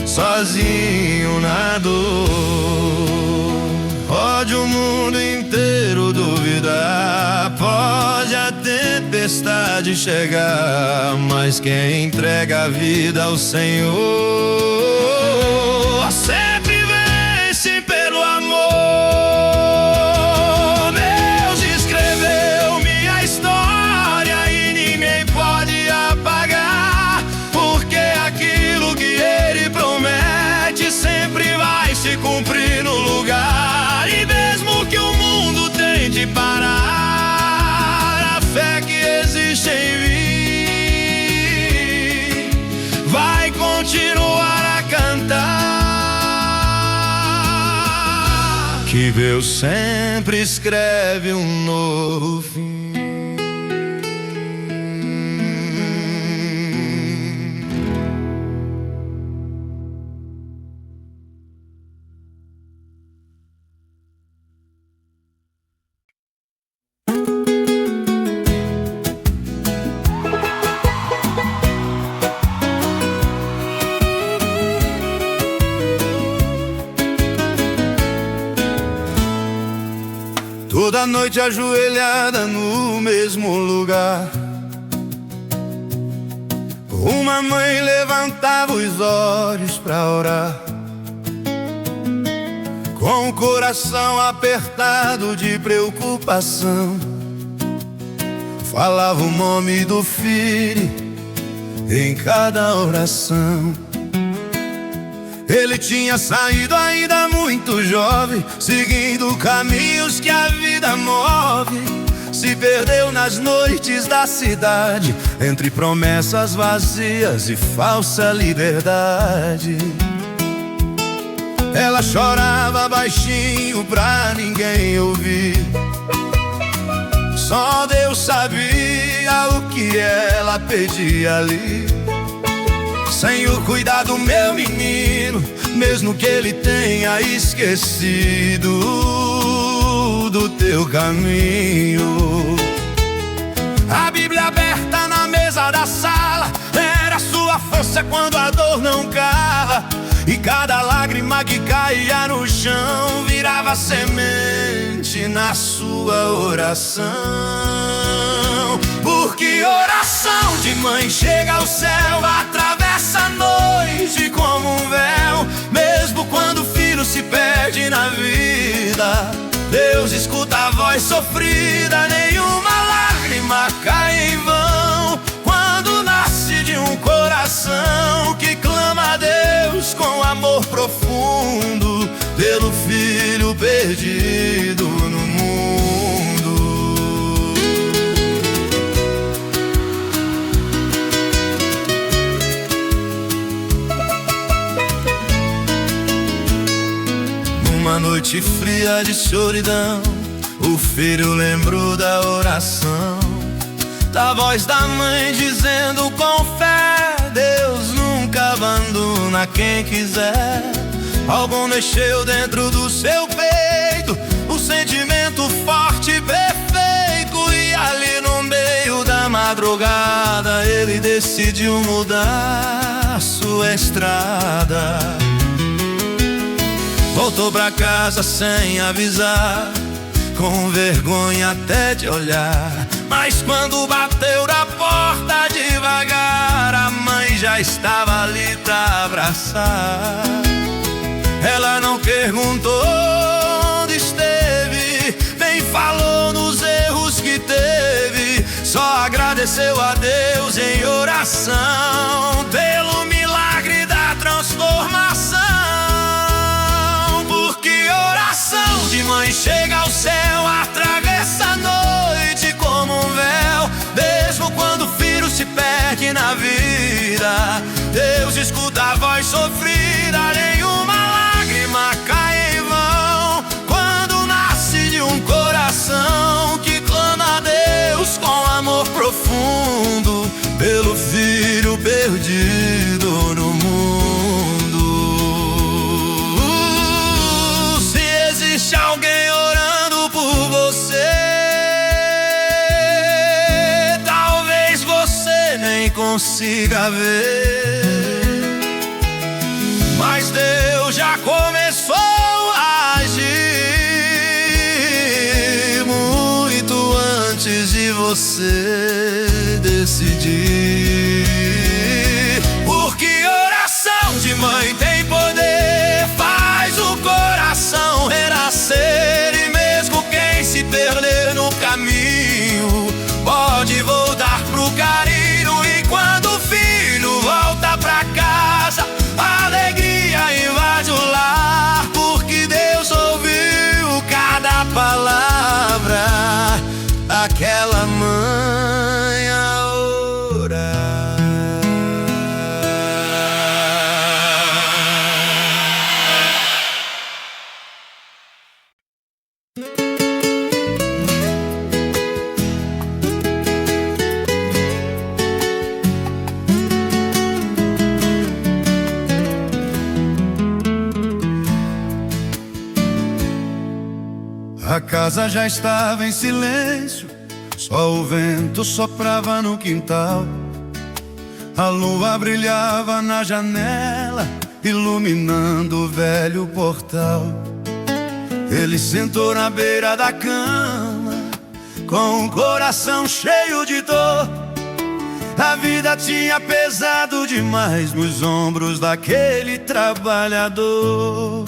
sozinho na dor. Pode o mundo inteiro duvidar, pode a tempestade chegar, mas quem entrega a vida ao Senhor sempre vence pelo amor. Deus escreveu minha história e ninguém pode apagar, porque aquilo que Ele promete sempre vai se cumprir no lugar. E mesmo que o mundo tente parar, a fé que existe em mim vai continuar a cantar, que Deus sempre escreve um novo fim. Toda noite ajoelhada no mesmo lugar, uma mãe levantava os olhos pra orar, com o coração apertado de preocupação. Falava o nome do filho em cada oração. Ele tinha saído ainda muito jovem, seguindo caminhos que a vida move. Se perdeu nas noites da cidade, entre promessas vazias e falsa liberdade. Ela chorava baixinho pra ninguém ouvir, só Deus sabia o que ela pedia ali. Senhor, cuida do meu menino, mesmo que ele tenha esquecido do teu caminho. A Bíblia aberta na mesa da sala era sua força quando a dor não cala, e cada lágrima que caía no chão virava semente na sua oração. Porque oração de mãe chega ao céu, atravessa a noite como um véu. Mesmo quando o filho se perde na vida, Deus escuta a voz sofrida. Nenhuma lágrima cai em vão quando nasce de um coração que clama a Deus com amor profundo pelo filho perdido no mundo. Numa noite fria de solidão, o filho lembrou da oração. Da voz da mãe dizendo com fé: Deus nunca abandona quem quiser. Algum mexeu dentro do seu peito, um sentimento forte e perfeito. E ali no meio da madrugada ele decidiu mudar sua estrada. Voltou pra casa sem avisar, com vergonha até de olhar. Mas quando bateu na porta devagar, a mãe já estava ali pra abraçar. Ela não perguntou onde esteve, nem falou nos erros que teve. Só agradeceu a Deus em oração pelo milagre da transformação. Porque oração de mãe chega ao céu, atravessa a noite como um véu. Mesmo quando o filho se perde na vida, Deus escuta a voz sofrida. Nenhuma lágrima cai em vão quando nasce de um coração que clama a Deus com amor profundo pelo filho perdido no mundo. Se existe alguém orando por você, talvez você nem consiga ver, mas Deus já começou a agir muito antes de você decidir. Porque oração de mãe tem poder, faz o coração renascer. E mesmo quem se perder no caminho pode voltar pro carinho. E quando o filho volta pra casa, a alegria invade o lar, porque Deus ouviu cada palavra daquela mãe a orar. A casa já estava em silêncio, só o vento soprava no quintal. A lua brilhava na janela, iluminando o velho portal. Ele sentou na beira da cama, com o coração cheio de dor. A vida tinha pesado demais nos ombros daquele trabalhador.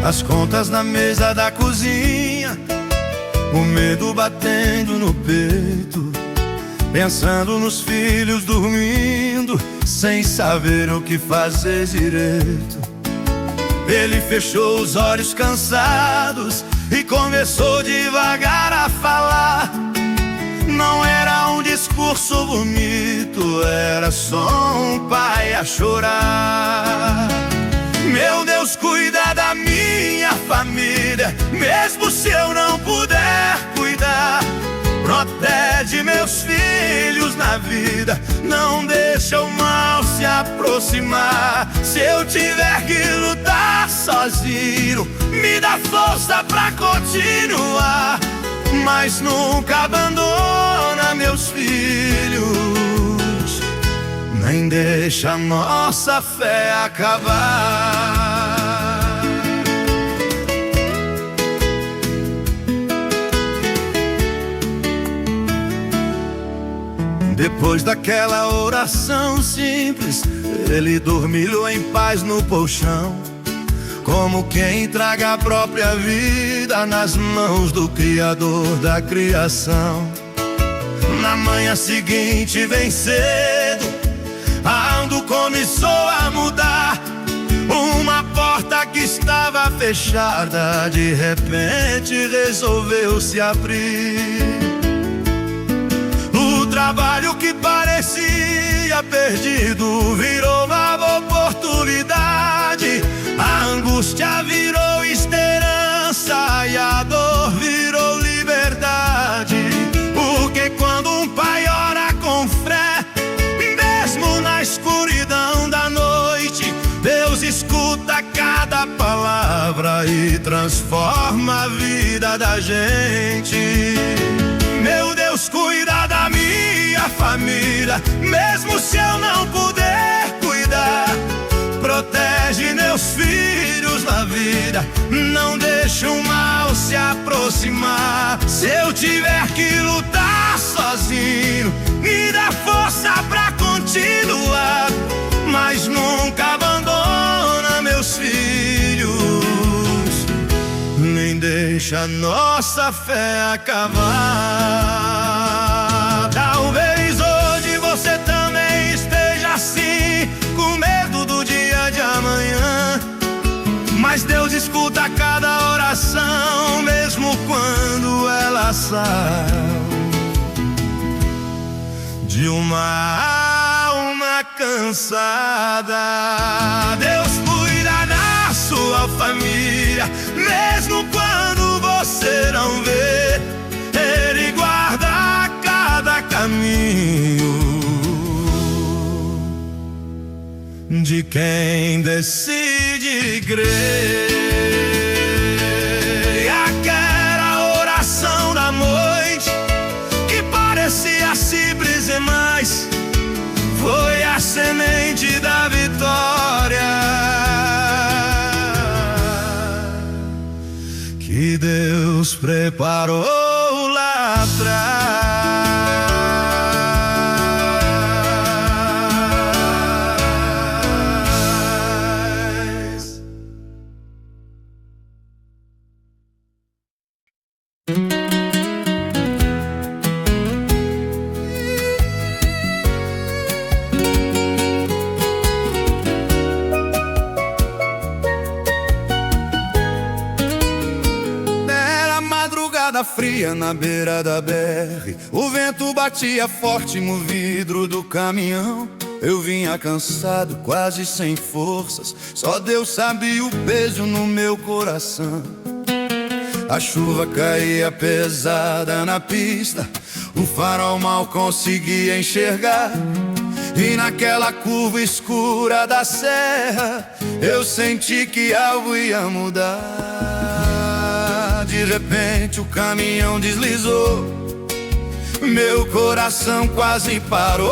As contas na mesa da cozinha, o medo batendo no peito, pensando nos filhos dormindo, sem saber o que fazer direito. Ele fechou os olhos cansados e começou devagar a falar. Não era um discurso bonito, era só um pai a chorar. Meu Deus, cuida da minha família, mesmo se eu não puder cuidar. Protege meus filhos na vida, não deixa o mal se aproximar. Se eu tiver que lutar sozinho, me dá força pra continuar. Mas nunca abandona meus filhos, nem deixa a nossa fé acabar. Depois daquela oração simples, ele dormiu em paz no colchão, como quem entrega a própria vida nas mãos do Criador da criação. Na manhã seguinte, bem cedo, a ando começou a mudar. Uma porta que estava fechada, de repente resolveu se abrir. O trabalho que parecia perdido virou nova oportunidade. A angústia virou esperança e a dor virou liberdade. escuta cada palavra e transforma a vida da gente. Meu Deus, cuida da minha família, mesmo se eu não puder cuidar. Protege meus filhos na vida, não deixe o mal se aproximar. Se eu tiver que lutar sozinho, me dá força pra continuar. Mas nunca abandona meus filhos, nem deixa nossa fé acabar. Talvez hoje você também esteja assim, com medo do dia de amanhã. Mas Deus escuta cada oração, mesmo quando ela sai de uma alma cansada. Deus cuida da sua família, mesmo quando você não vê. Ele guarda cada caminho de quem decide crer. Aquela oração da noite que parecia simples demais, foi a semente da vitória que Deus preparou lá atrás. Fria na beira da BR, o vento batia forte no vidro do caminhão. Eu vinha cansado, quase sem forças, só Deus sabia o peso no meu coração. A chuva caía pesada na pista, o farol mal conseguia enxergar. E naquela curva escura da serra, eu senti que algo ia mudar. De repente o caminhão deslizou, meu coração quase parou.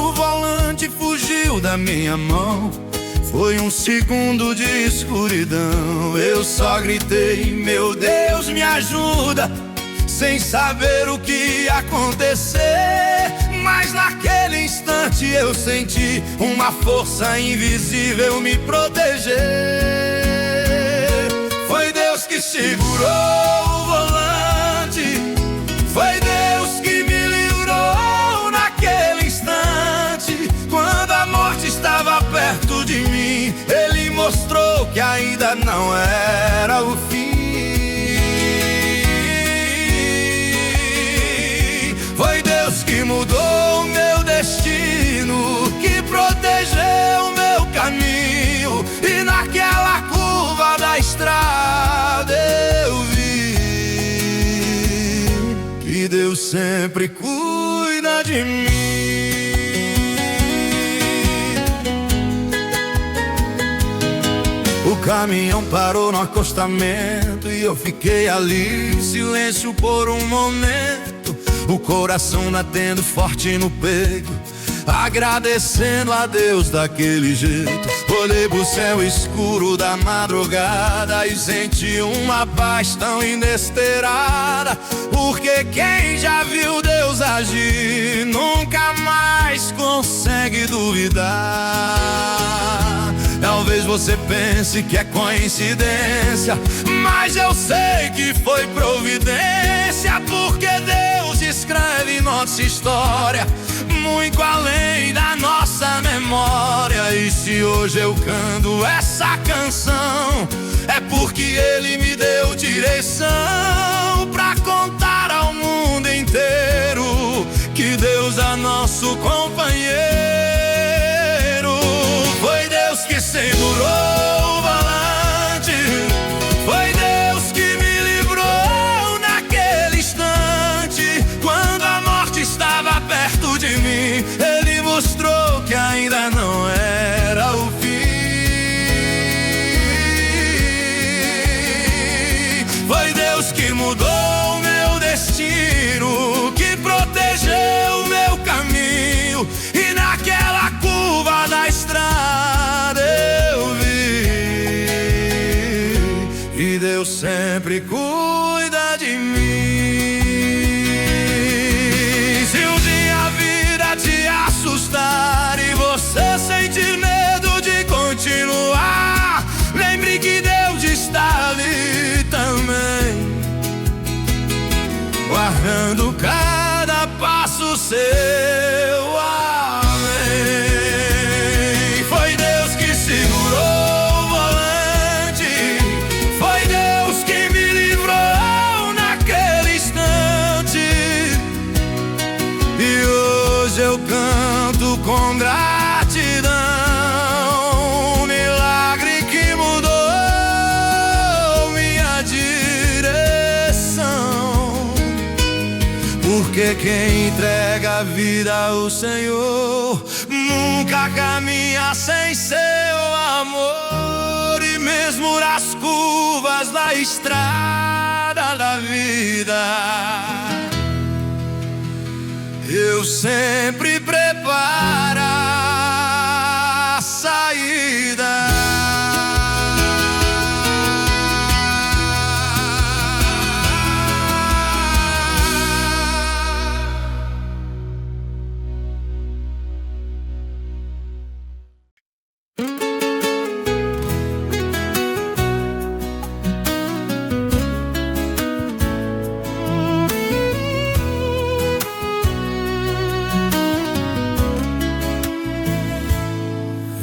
O volante fugiu da minha mão, foi um segundo de escuridão. Eu só gritei, meu Deus, me ajuda, sem saber o que ia acontecer. Mas naquele instante eu senti uma força invisível me proteger. Foi Deus que segurou o volante, foi Deus que me livrou naquele instante. Quando a morte estava perto de mim, Ele mostrou que ainda não era o fim. Foi Deus que mudou o meu destino, que protegeu o meu caminho. E naquela curva da estrada eu vi que Deus sempre cuida de mim. O caminhão parou no acostamento e eu fiquei ali em silêncio por um momento, o coração batendo forte no peito, agradecendo a Deus daquele jeito. Olhei pro céu escuro da madrugada e senti uma paz tão inesperada, porque quem já viu Deus agir nunca mais consegue duvidar. Talvez você pense que é coincidência, mas eu sei que foi providência, porque Deus escreve nossa história muito além da nossa memória. E se hoje eu canto essa canção, é porque Ele me deu direção pra contar ao mundo inteiro que Deus é nosso companheiro. Foi Deus que segurou o volante, foi Deus que me livrou naquele instante. Quando a morte estava perto de mim, Ele mostrou que ainda não era o fim. Deus sempre cuida de mim. Se um dia a vida te assustar e você sentir medo de continuar, lembre que Deus está ali também, guardando cada passo seu. Amém. Foi Deus que segurou o volante, foi Deus que me livrou naquele instante, e hoje eu canto com gratidão, milagre que mudou minha direção. Porque quem entrega a vida ao Senhor nunca caminha sem seu amor. E mesmo nas curvas da estrada da vida, eu sempre preparo a saída.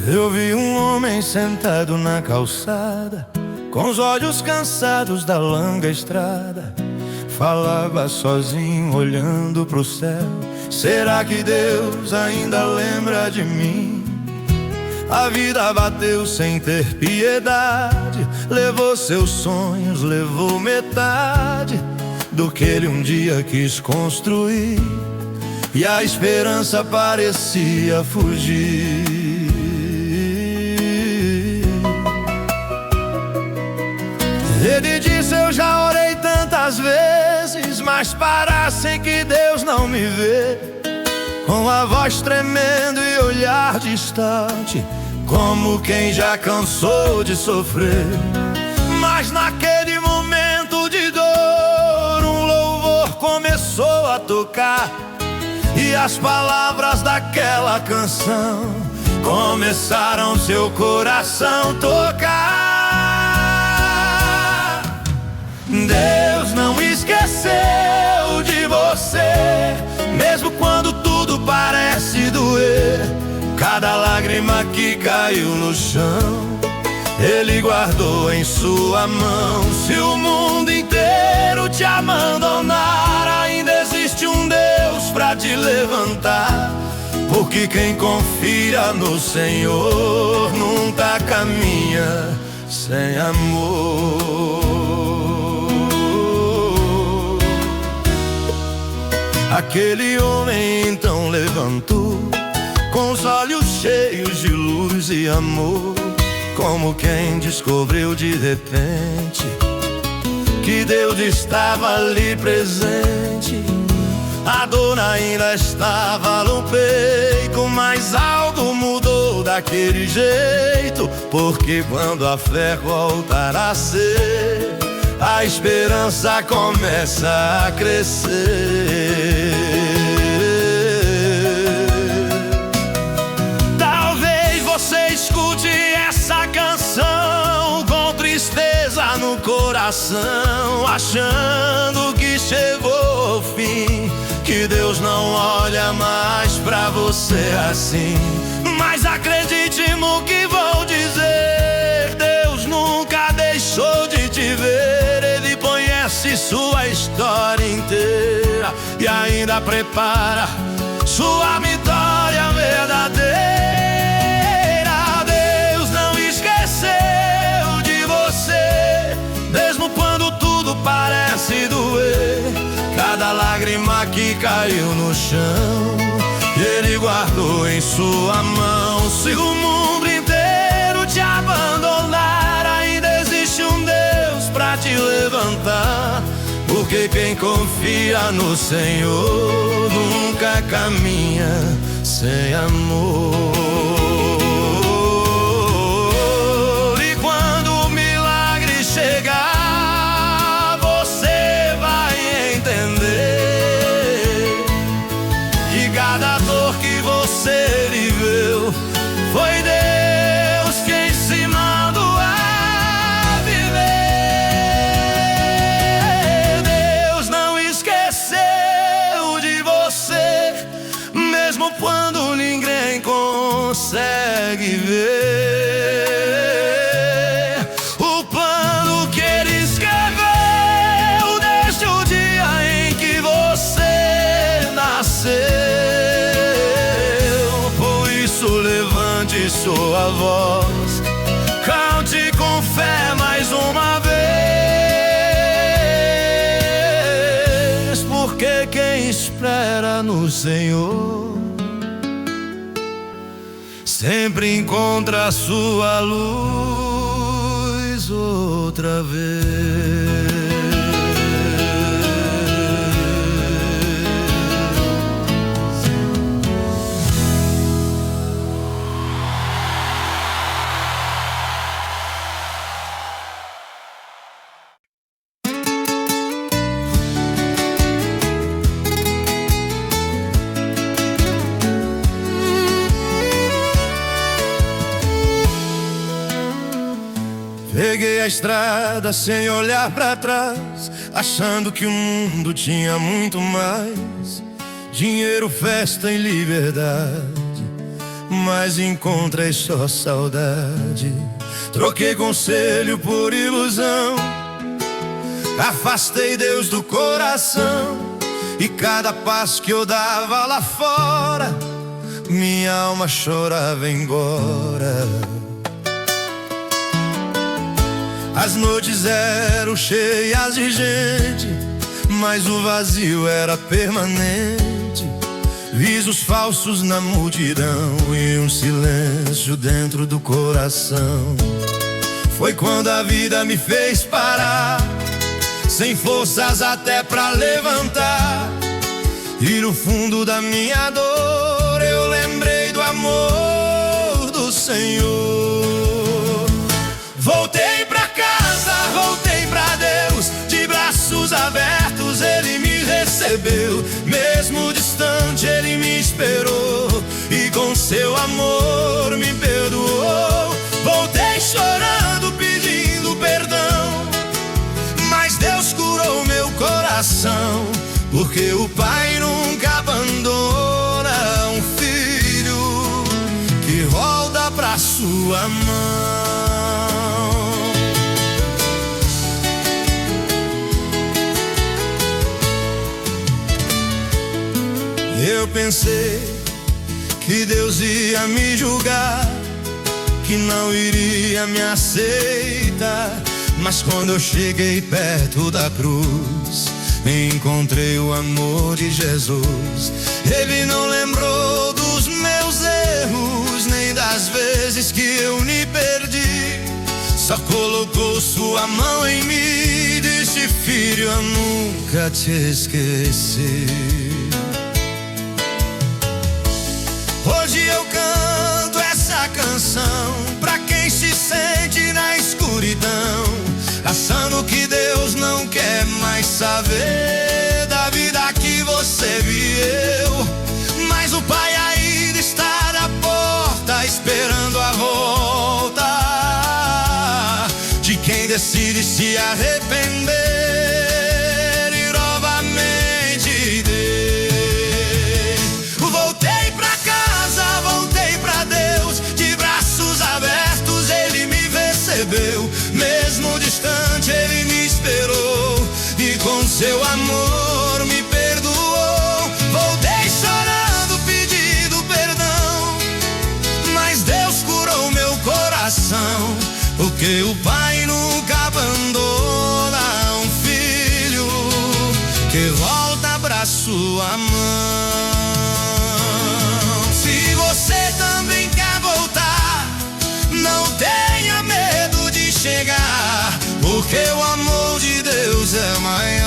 Eu vi um homem sentado na calçada, com os olhos cansados da longa estrada. Falava sozinho, olhando pro céu. Será que Deus ainda lembra de mim? A vida bateu sem ter piedade, levou seus sonhos, levou metade do que ele um dia quis construir, e a esperança parecia fugir. Ele disse: eu já orei tantas vezes, mas parar sem que Deus não me vê. Com a voz tremendo e olhar distante, como quem já cansou de sofrer. Mas naquele momento de dor, um louvor começou a tocar, e as palavras daquela canção começaram seu coração tocar. Deus não esqueceu de você, mesmo quando tudo parece doer. Cada lágrima que caiu no chão, Ele guardou em sua mão. Se o mundo inteiro te abandonar, ainda existe um Deus pra te levantar. Porque quem confia no Senhor nunca caminha sem amor. Aquele homem então levantou, com os olhos cheios de luz e amor, como quem descobriu de repente que Deus estava ali presente. A dor ainda estava no peito, mas algo mudou daquele jeito. Porque quando a fé voltar a ser, a esperança começa a crescer. Talvez você escute essa canção com tristeza no coração, achando que chegou ao fim, que Deus não olha mais pra você assim. Mas acredite no que vou dizer, Deus nunca deixou de te ver. Ele conhece sua história inteira e ainda prepara sua vitória verdadeira. Deus não esqueceu de você, mesmo quando tudo parece doer. Cada lágrima que caiu no chão, Ele guardou em sua mão. Se o mundo inteiro te abandonar, ainda existe um Deus pra te levantar. Porque quem confia no Senhor nunca caminha sem amor. E quando o milagre chegar, sua voz. Cante com fé mais uma vez, porque quem espera no Senhor sempre encontra a sua luz outra vez. Peguei a estrada sem olhar pra trás, achando que o mundo tinha muito mais: dinheiro, festa e liberdade. Mas encontrei só saudade. Troquei conselho por ilusão, afastei Deus do coração. E cada passo que eu dava lá fora, minha alma chorava embora. As noites eram cheias de gente, mas o vazio era permanente. Visos falsos na multidão e um silêncio dentro do coração. Foi quando a vida me fez parar, sem forças até pra levantar. E no fundo da minha dor eu lembrei do amor do Senhor. Voltei pra casa, voltei pra Deus, de braços abertos Ele me recebeu. Mesmo distante Ele me esperou e com seu amor me perdoou. Voltei chorando, pedindo perdão, mas Deus curou meu coração, porque o Pai nunca abandona um filho que volta pra sua mão. Eu pensei que Deus ia me julgar, que não iria me aceitar. Mas quando eu cheguei perto da cruz, encontrei o amor de Jesus. Ele não lembrou dos meus erros, nem das vezes que eu me perdi. Só colocou sua mão em mim e disse: filho, eu nunca te esqueci. Hoje eu canto essa canção pra quem se sente na escuridão, achando que Deus não quer mais saber da vida que você viveu. Mas o Pai ainda está na porta, esperando a volta de quem decide se arrepender e novamente der. Voltei pra casa, voltei pra Deus, de braços abertos Ele me recebeu. Mesmo distante Ele me esperou e com seu amor me perdoou. Voltei chorando, pedindo perdão, mas Deus curou meu coração, porque o Pai nunca abandona um filho que volta pra sua mão. Se você também quer voltar, não tenha medo de chegar, porque o amor de Deus é maior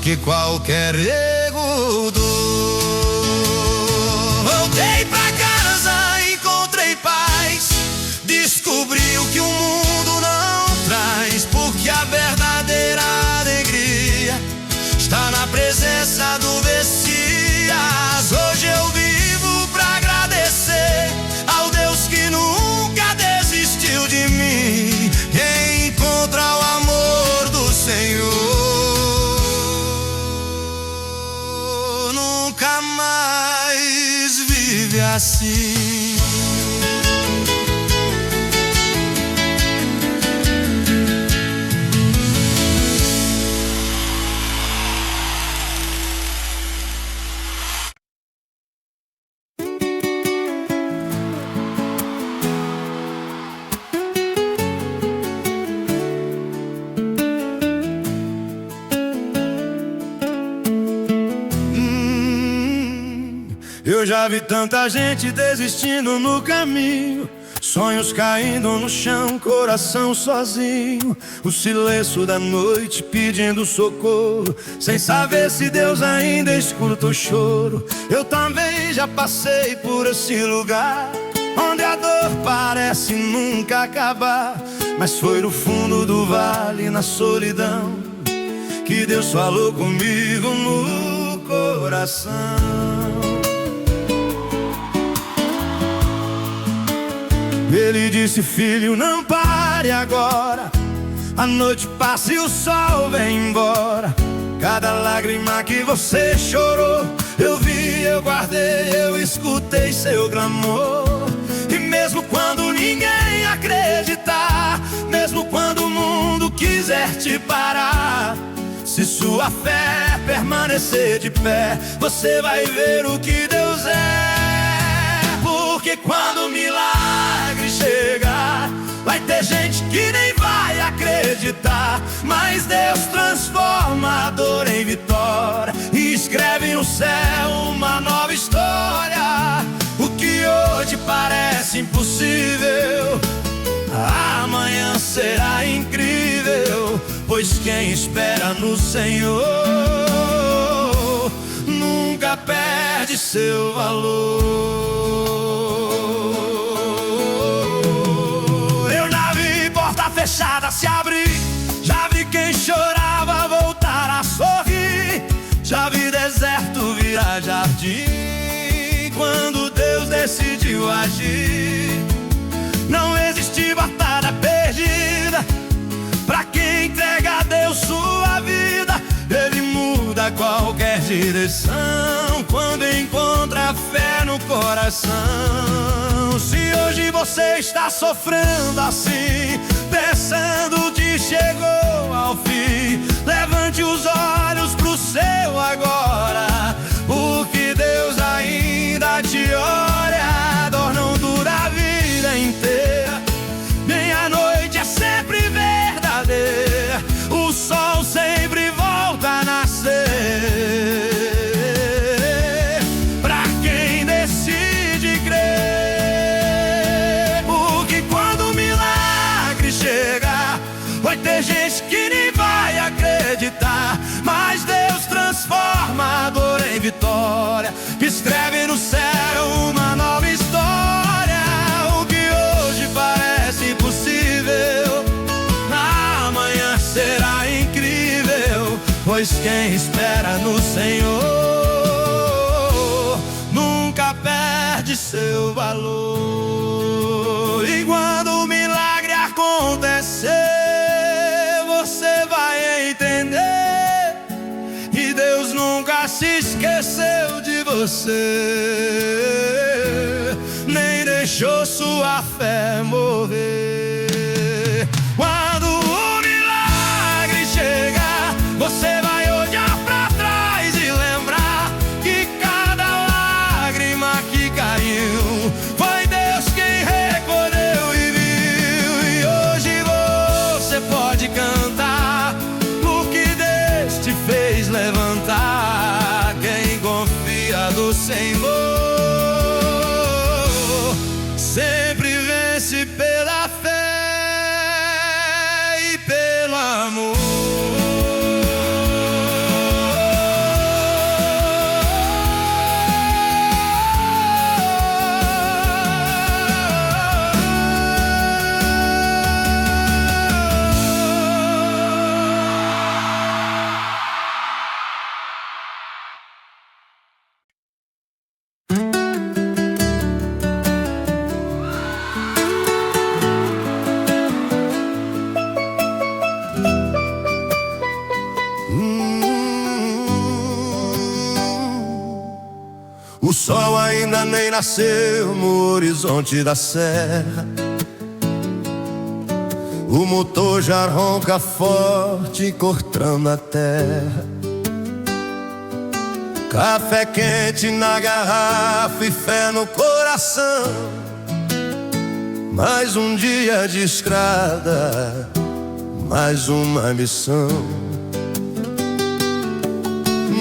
que qualquer erro dor. Voltei pra casa, encontrei paz, descobri o que o mundo não traz, porque a verdadeira alegria está na presença do Messias. Hoje eu vivo pra agradecer ao Deus que nunca desistiu de mim. Quem encontra o amor do Senhor nunca mais vive assim. Eu já vi tanta gente desistindo no caminho, sonhos caindo no chão, coração sozinho, o silêncio da noite pedindo socorro, sem saber se Deus ainda escuta o choro. Eu também já passei por esse lugar, onde a dor parece nunca acabar, mas foi no fundo do vale, na solidão, que Deus falou comigo no coração. Ele disse: filho, não pare agora, a noite passa e o sol vem embora. Cada lágrima que você chorou, eu vi, eu guardei, eu escutei seu clamor. E mesmo quando ninguém acreditar, mesmo quando o mundo quiser te parar, se sua fé permanecer de pé, você vai ver o que Deus é. Porque quando o milagre chegar, vai ter gente que nem vai acreditar, mas Deus transforma a dor em vitória e escreve no céu uma nova história. O que hoje parece impossível, amanhã será incrível, pois quem espera no Senhor nunca perde seu valor. Eu já vi porta fechada se abrir, já vi quem chorava voltar a sorrir, já vi deserto virar jardim quando Deus decidiu agir. Não existe batalha perdida pra quem entrega a Deus sua vida. Ele muda qualquer direção quando encontra fé no coração. Se hoje você está sofrendo assim, pensando que chegou ao fim, levante os olhos pro céu agora, porque Deus ainda te olha. A dor não dura a vida inteira, meia-noite é sempre verdadeira, o sol sempre volta a nascer pra quem decide crer. Porque quando o milagre chegar, vai ter gente que nem vai acreditar, mas Deus transforma a dor em vitória, que escreve no céu uma nova história. O que hoje parece impossível, amanhã será incrível, pois quem espera no Senhor nunca perde seu valor. E quando o milagre acontecer, você vai entender que Deus nunca se esqueceu de você, nem deixou sua fé morrer. Quando o milagre chegar, você vai olhar pra trás e lembrar que cada lágrima que caiu foi Deus quem recolheu e viu. E hoje você pode cantar o que Deus te fez levantar. Quem confia no Senhor sempre vence pela fé e pelo amor. O sol ainda nem nasceu no horizonte da serra, o motor já ronca forte cortando a terra. Café quente na garrafa e fé no coração, mais um dia de estrada, mais uma missão.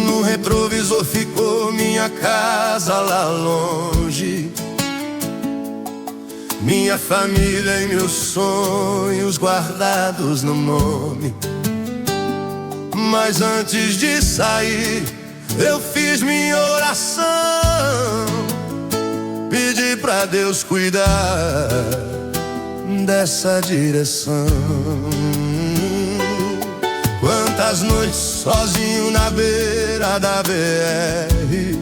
No retrovisor ficou minha casa lá longe, minha família e meus sonhos guardados no nome. Mas antes de sair, eu fiz minha oração, pedi pra Deus cuidar dessa direção. Quantas noites sozinho na beira da BR,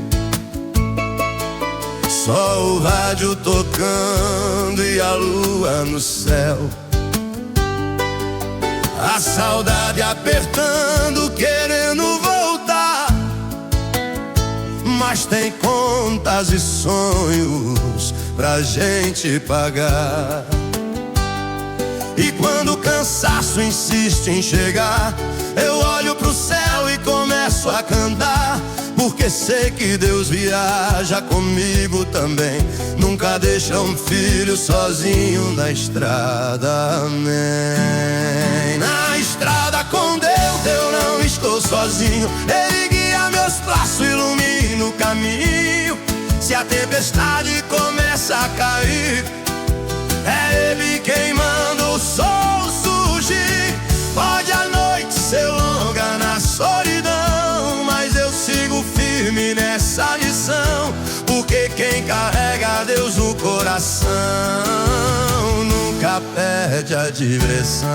só o rádio tocando e a lua no céu, a saudade apertando, querendo voltar. Mas tem contas e sonhos pra gente pagar. E quando o cansaço insiste em chegar, eu olho pro céu e começo a cantar, porque sei que Deus viaja comigo também, nunca deixa um filho sozinho na estrada. Amém. Na estrada com Deus eu não estou sozinho, Ele guia meus passos, ilumina o caminho. Se a tempestade começa a cair, é Ele quem manda o sol surgir. Pode a noite ser longa na solidão, mas eu sigo firme nessa missão, porque quem carrega Deus no coração nunca perde a direção.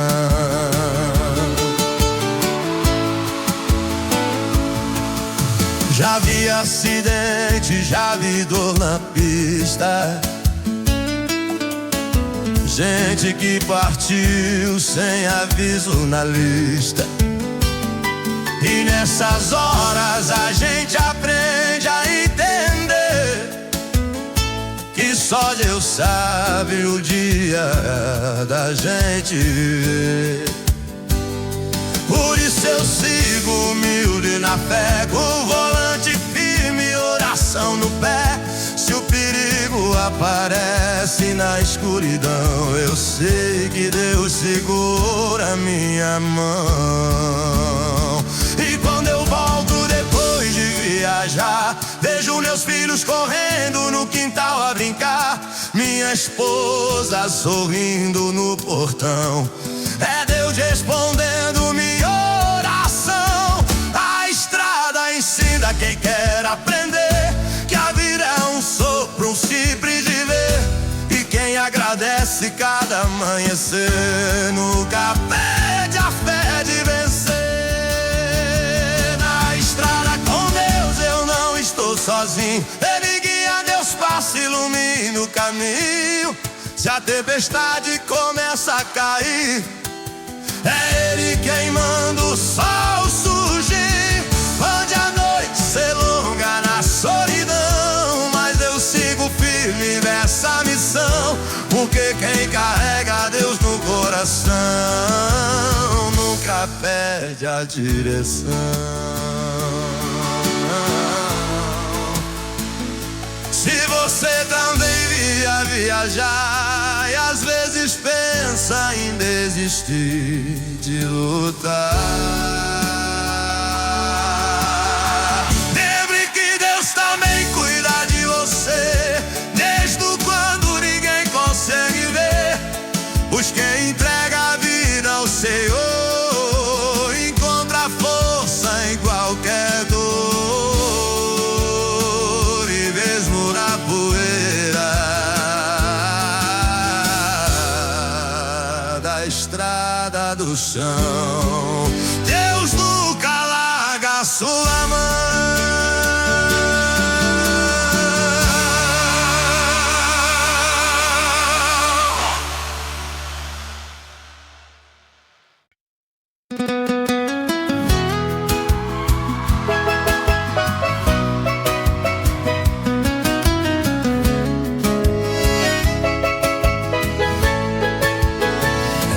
Já vi acidente, já vi dor na pista, gente que partiu sem aviso na lista. E nessas horas a gente aprende a entender que só Deus sabe o dia da gente viver. Por isso eu sigo humilde na fé, com o volante firme, oração no pé. Se o perigo aparece na escuridão, eu sei que Deus segura minha mão. E quando eu volto depois de viajar, vejo meus filhos correndo no quintal a brincar, minha esposa sorrindo no portão. É Deus respondendo minha oração. A estrada ensina quem quer aprender que a vida é um sopro, um simples viver. E quem agradece cada amanhecer nunca perde a fé de vencer. Na estrada com Deus eu não estou sozinho, Ele guia meus passos, ilumina o caminho. Se a tempestade começa a cair, é Ele quem manda o sol surgir. Pode a noite ser longa na solidão, mas eu sigo firme nessa missão, porque quem carrega Deus no coração nunca perde a direção. Se você também via viajar e às vezes pensa em desistir de lutar, lembre que Deus também cuida de você, desde quando ninguém consegue ver. Pois quem entrega a vida ao Senhor encontra força em qualquer dor, e mesmo na poeira da estrada do chão, Deus nunca larga a sua mão.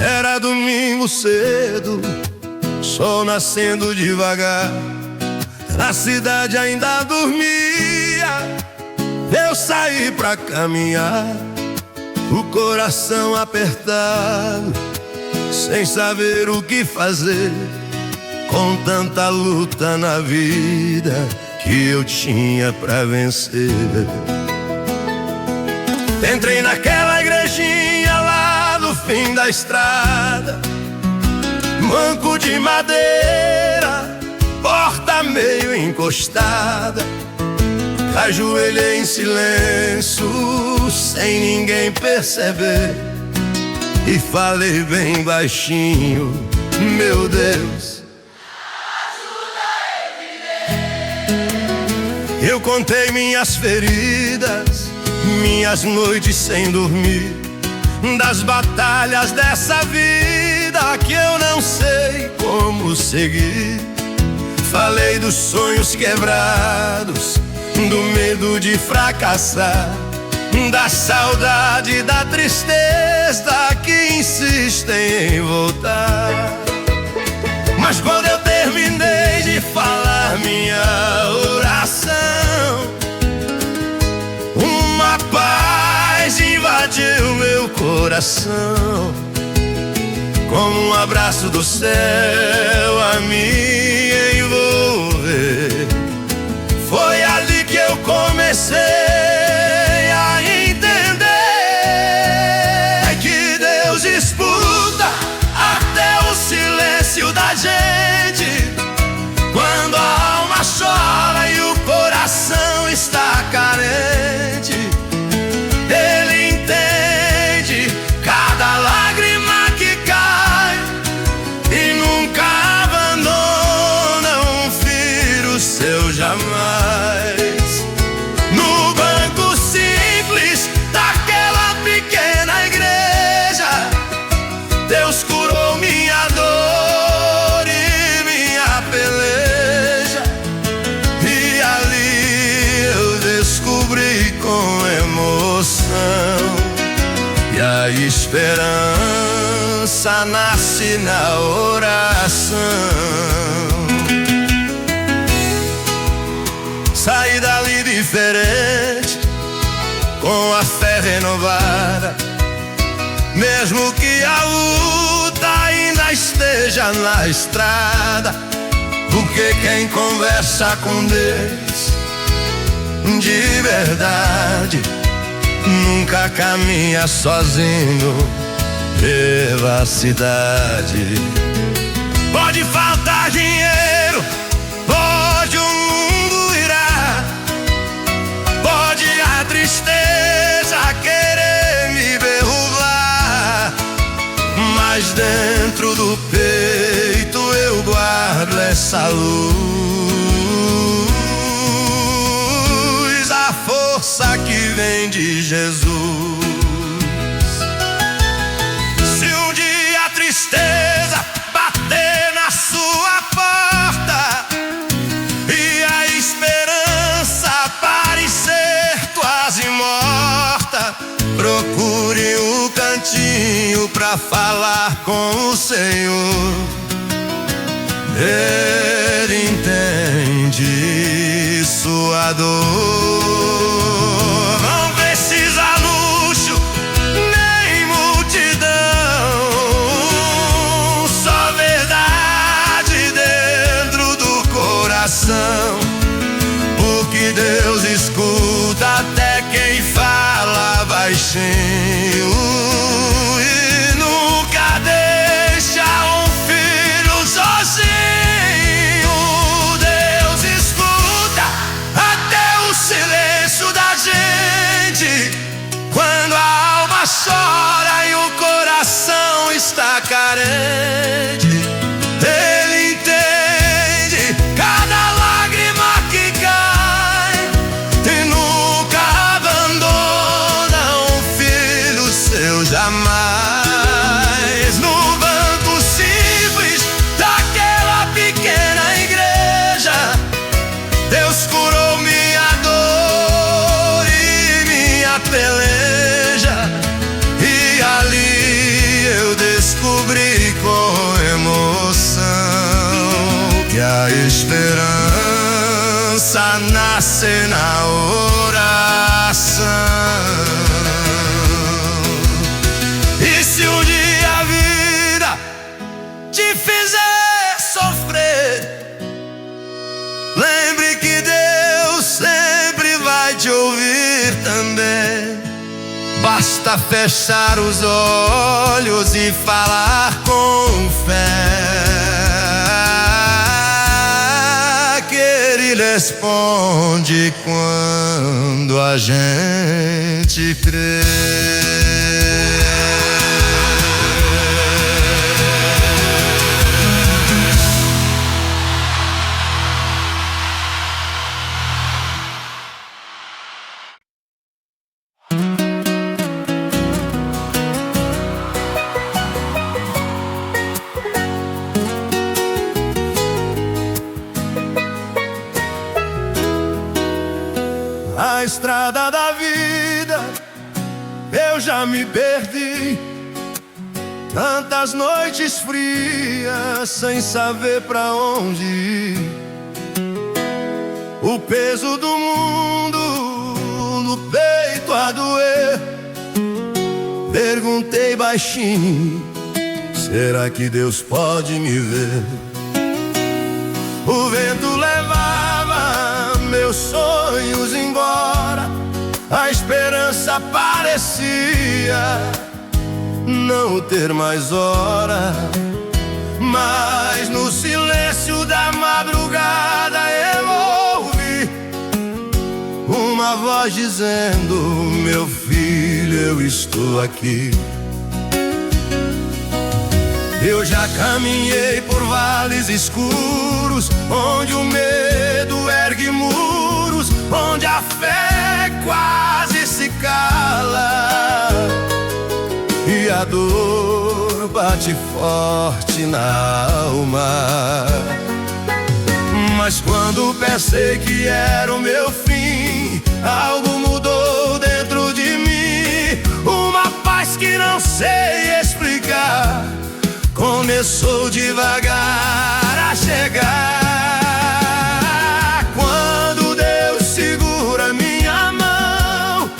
Era domingo cedo, sol nascendo devagar, a cidade ainda dormia. Eu saí pra caminhar, o coração apertado, sem saber o que fazer. com tanta luta na vida que eu tinha pra vencer. Entrei naquela igrejinha lá no fim da estrada, banco de madeira, porta meio encostada. Ajoelhei em silêncio, sem ninguém perceber, e falei bem baixinho: meu Deus, eu contei minhas feridas, minhas noites sem dormir, das batalhas dessa vida que eu não sei como seguir. Falei dos sonhos quebrados, do medo de fracassar, da saudade, da tristeza que insistem em voltar. Mas quando eu terminei de falar minha oração, uma paz invadiu meu coração, como um abraço do céu a me envolver. Foi ali que eu comecei a entender que Deus escuta até o silêncio da gente, quando a alma chora e o coração está carente. Ele entende cada lágrima que cai e nunca abandona um filho seu jamais. No banco simples daquela pequena igreja, Deus curou minha dor e minha peleja, e ali eu descobri com emoção que a esperança nasce na oração. Saí dali diferente, com a fé renovada, mesmo que a luta ainda esteja na estrada, porque quem conversa com Deus de verdade nunca caminha sozinho pela cidade. Pode faltar dinheiro, pode o mundo virar, pode a tristeza querer me derrubar, mas dentro do peito eu guardo essa luz, a força que vem de Jesus. Se um dia a tristeza bater na sua porta e a esperança parecer quase morta, procure um cantinho pra falar com o Senhor. Ele entende sua dor. Não precisa luxo nem multidão, só verdade dentro do coração, porque Deus escuta até quem fala baixinho e nunca deixa um filho sozinho. Deus escuta até o silêncio da gente, quando a alma chora e o coração está carente. Ele entende cada lágrima que cai e nunca abandona um filho seu jamais. No banco simples daquela pequena igreja, Deus curou minha dor e minha peleja, e ali eu descobri com emoção que a esperança nasce na oração. E se um dia a vida te fizer sofrer, Basta fechar os olhos e falar com fé, que Ele responde quando a gente crê. A estrada da vida eu já me perdi, tantas noites frias sem saber pra onde ir. O peso do mundo no peito a doer. Perguntei baixinho: será que Deus pode me ver? O vento levava meus sonhos embora, a esperança parecia não ter mais hora. Mas no silêncio da madrugada eu ouvi uma voz dizendo: meu filho, eu estou aqui. Eu já caminhei por vales escuros, onde o medo ergue muros, onde a fé quase se cala e a dor bate forte na alma. Mas quando pensei que era o meu fim, algo mudou dentro de mim. Uma paz que não sei explicar começou devagar a chegar. Quando Deus segura minha mão,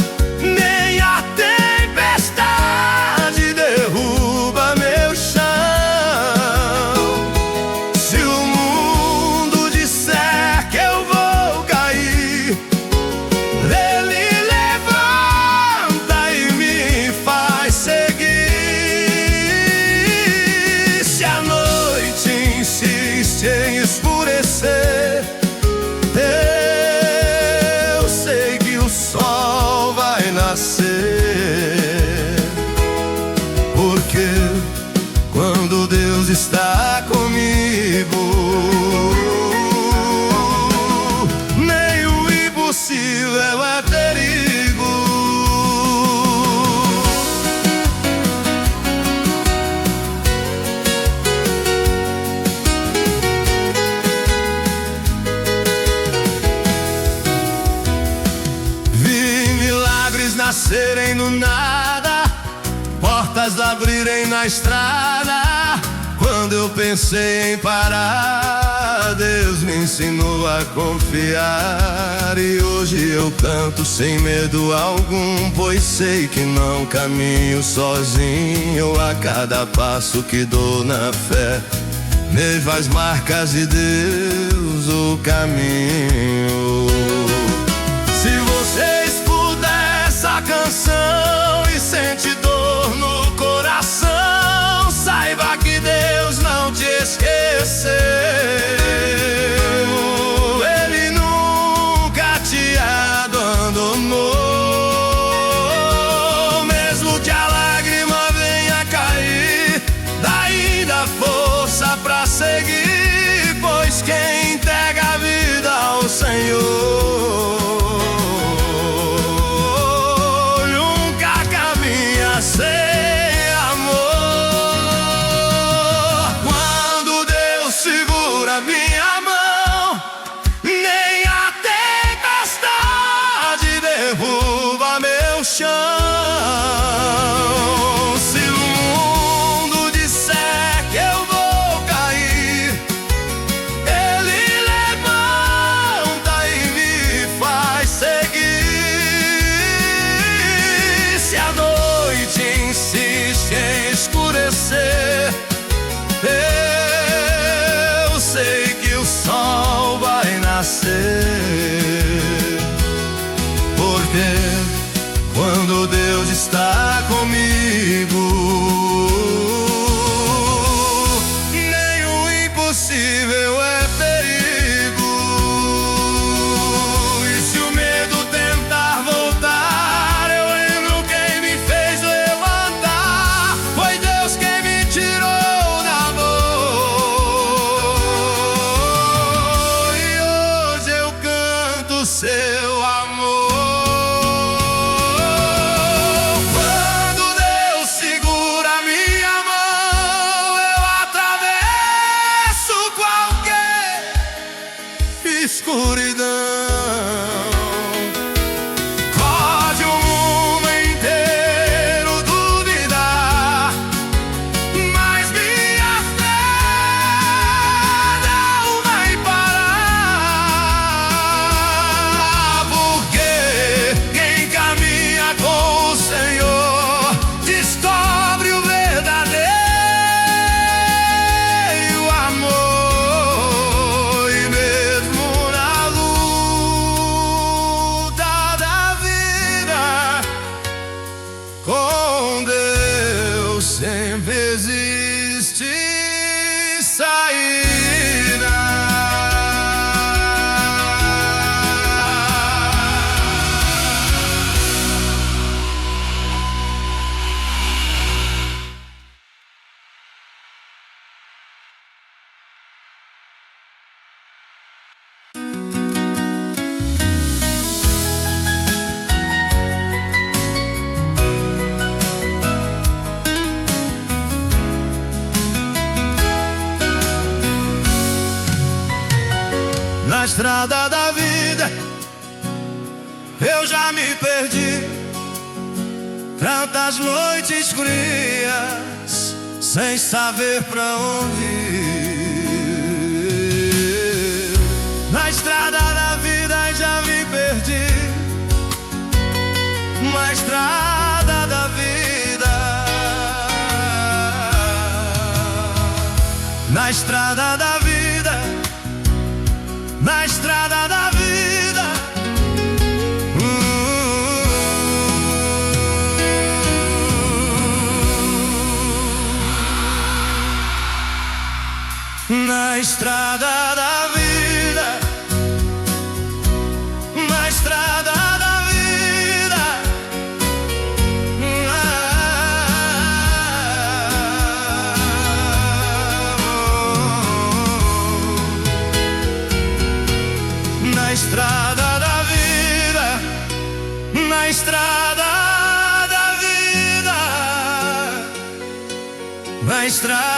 nem a tempestade derruba meu chão. Se o mundo disser que eu vou cair, Ele levanta e me faz seguir. Sem escurecer, eu sei que o sol vai nascer. Porque quando Deus está comigo, nem o impossível é perigo. Nascerem do nada, portas abrirem na estrada. Quando eu pensei em parar, Deus me ensinou a confiar. E hoje eu canto sem medo algum, pois sei que não caminho sozinho. A cada passo que dou na fé, vejo as marcas de Deus o caminho. Se você escuta essa canção e sente dor no coração, saiba que Deus não te esqueceu. Ele nunca te abandonou. Mesmo que a lágrima venha cair, daí dá força pra seguir, pois quem entrega a vida ao Senhor sem amor. Quando Deus segura minha mão, nem a tempestade derruba meu chão. Se o mundo disser que eu vou cair, Ele levanta e me faz seguir. Se a noite insiste em escurecer, eu sei que o sol vai nascer. Porque quando Deus está escuridão. Pode o mundo inteiro duvidar, mas minha fé não vai parar, porque quem caminha com o Senhor descobre o verdadeiro amor. E mesmo na luta da vida, com Deus sempre existe saída. Na estrada da vida eu já me perdi, tantas noites frias sem saber pra onde ir. Na estrada da vida já me perdi, na estrada da vida, na estrada da vida, na estrada da vida. Na estrada da vida, na estrada da vida. Na estrada da vida, na estrada da vida, na estrada.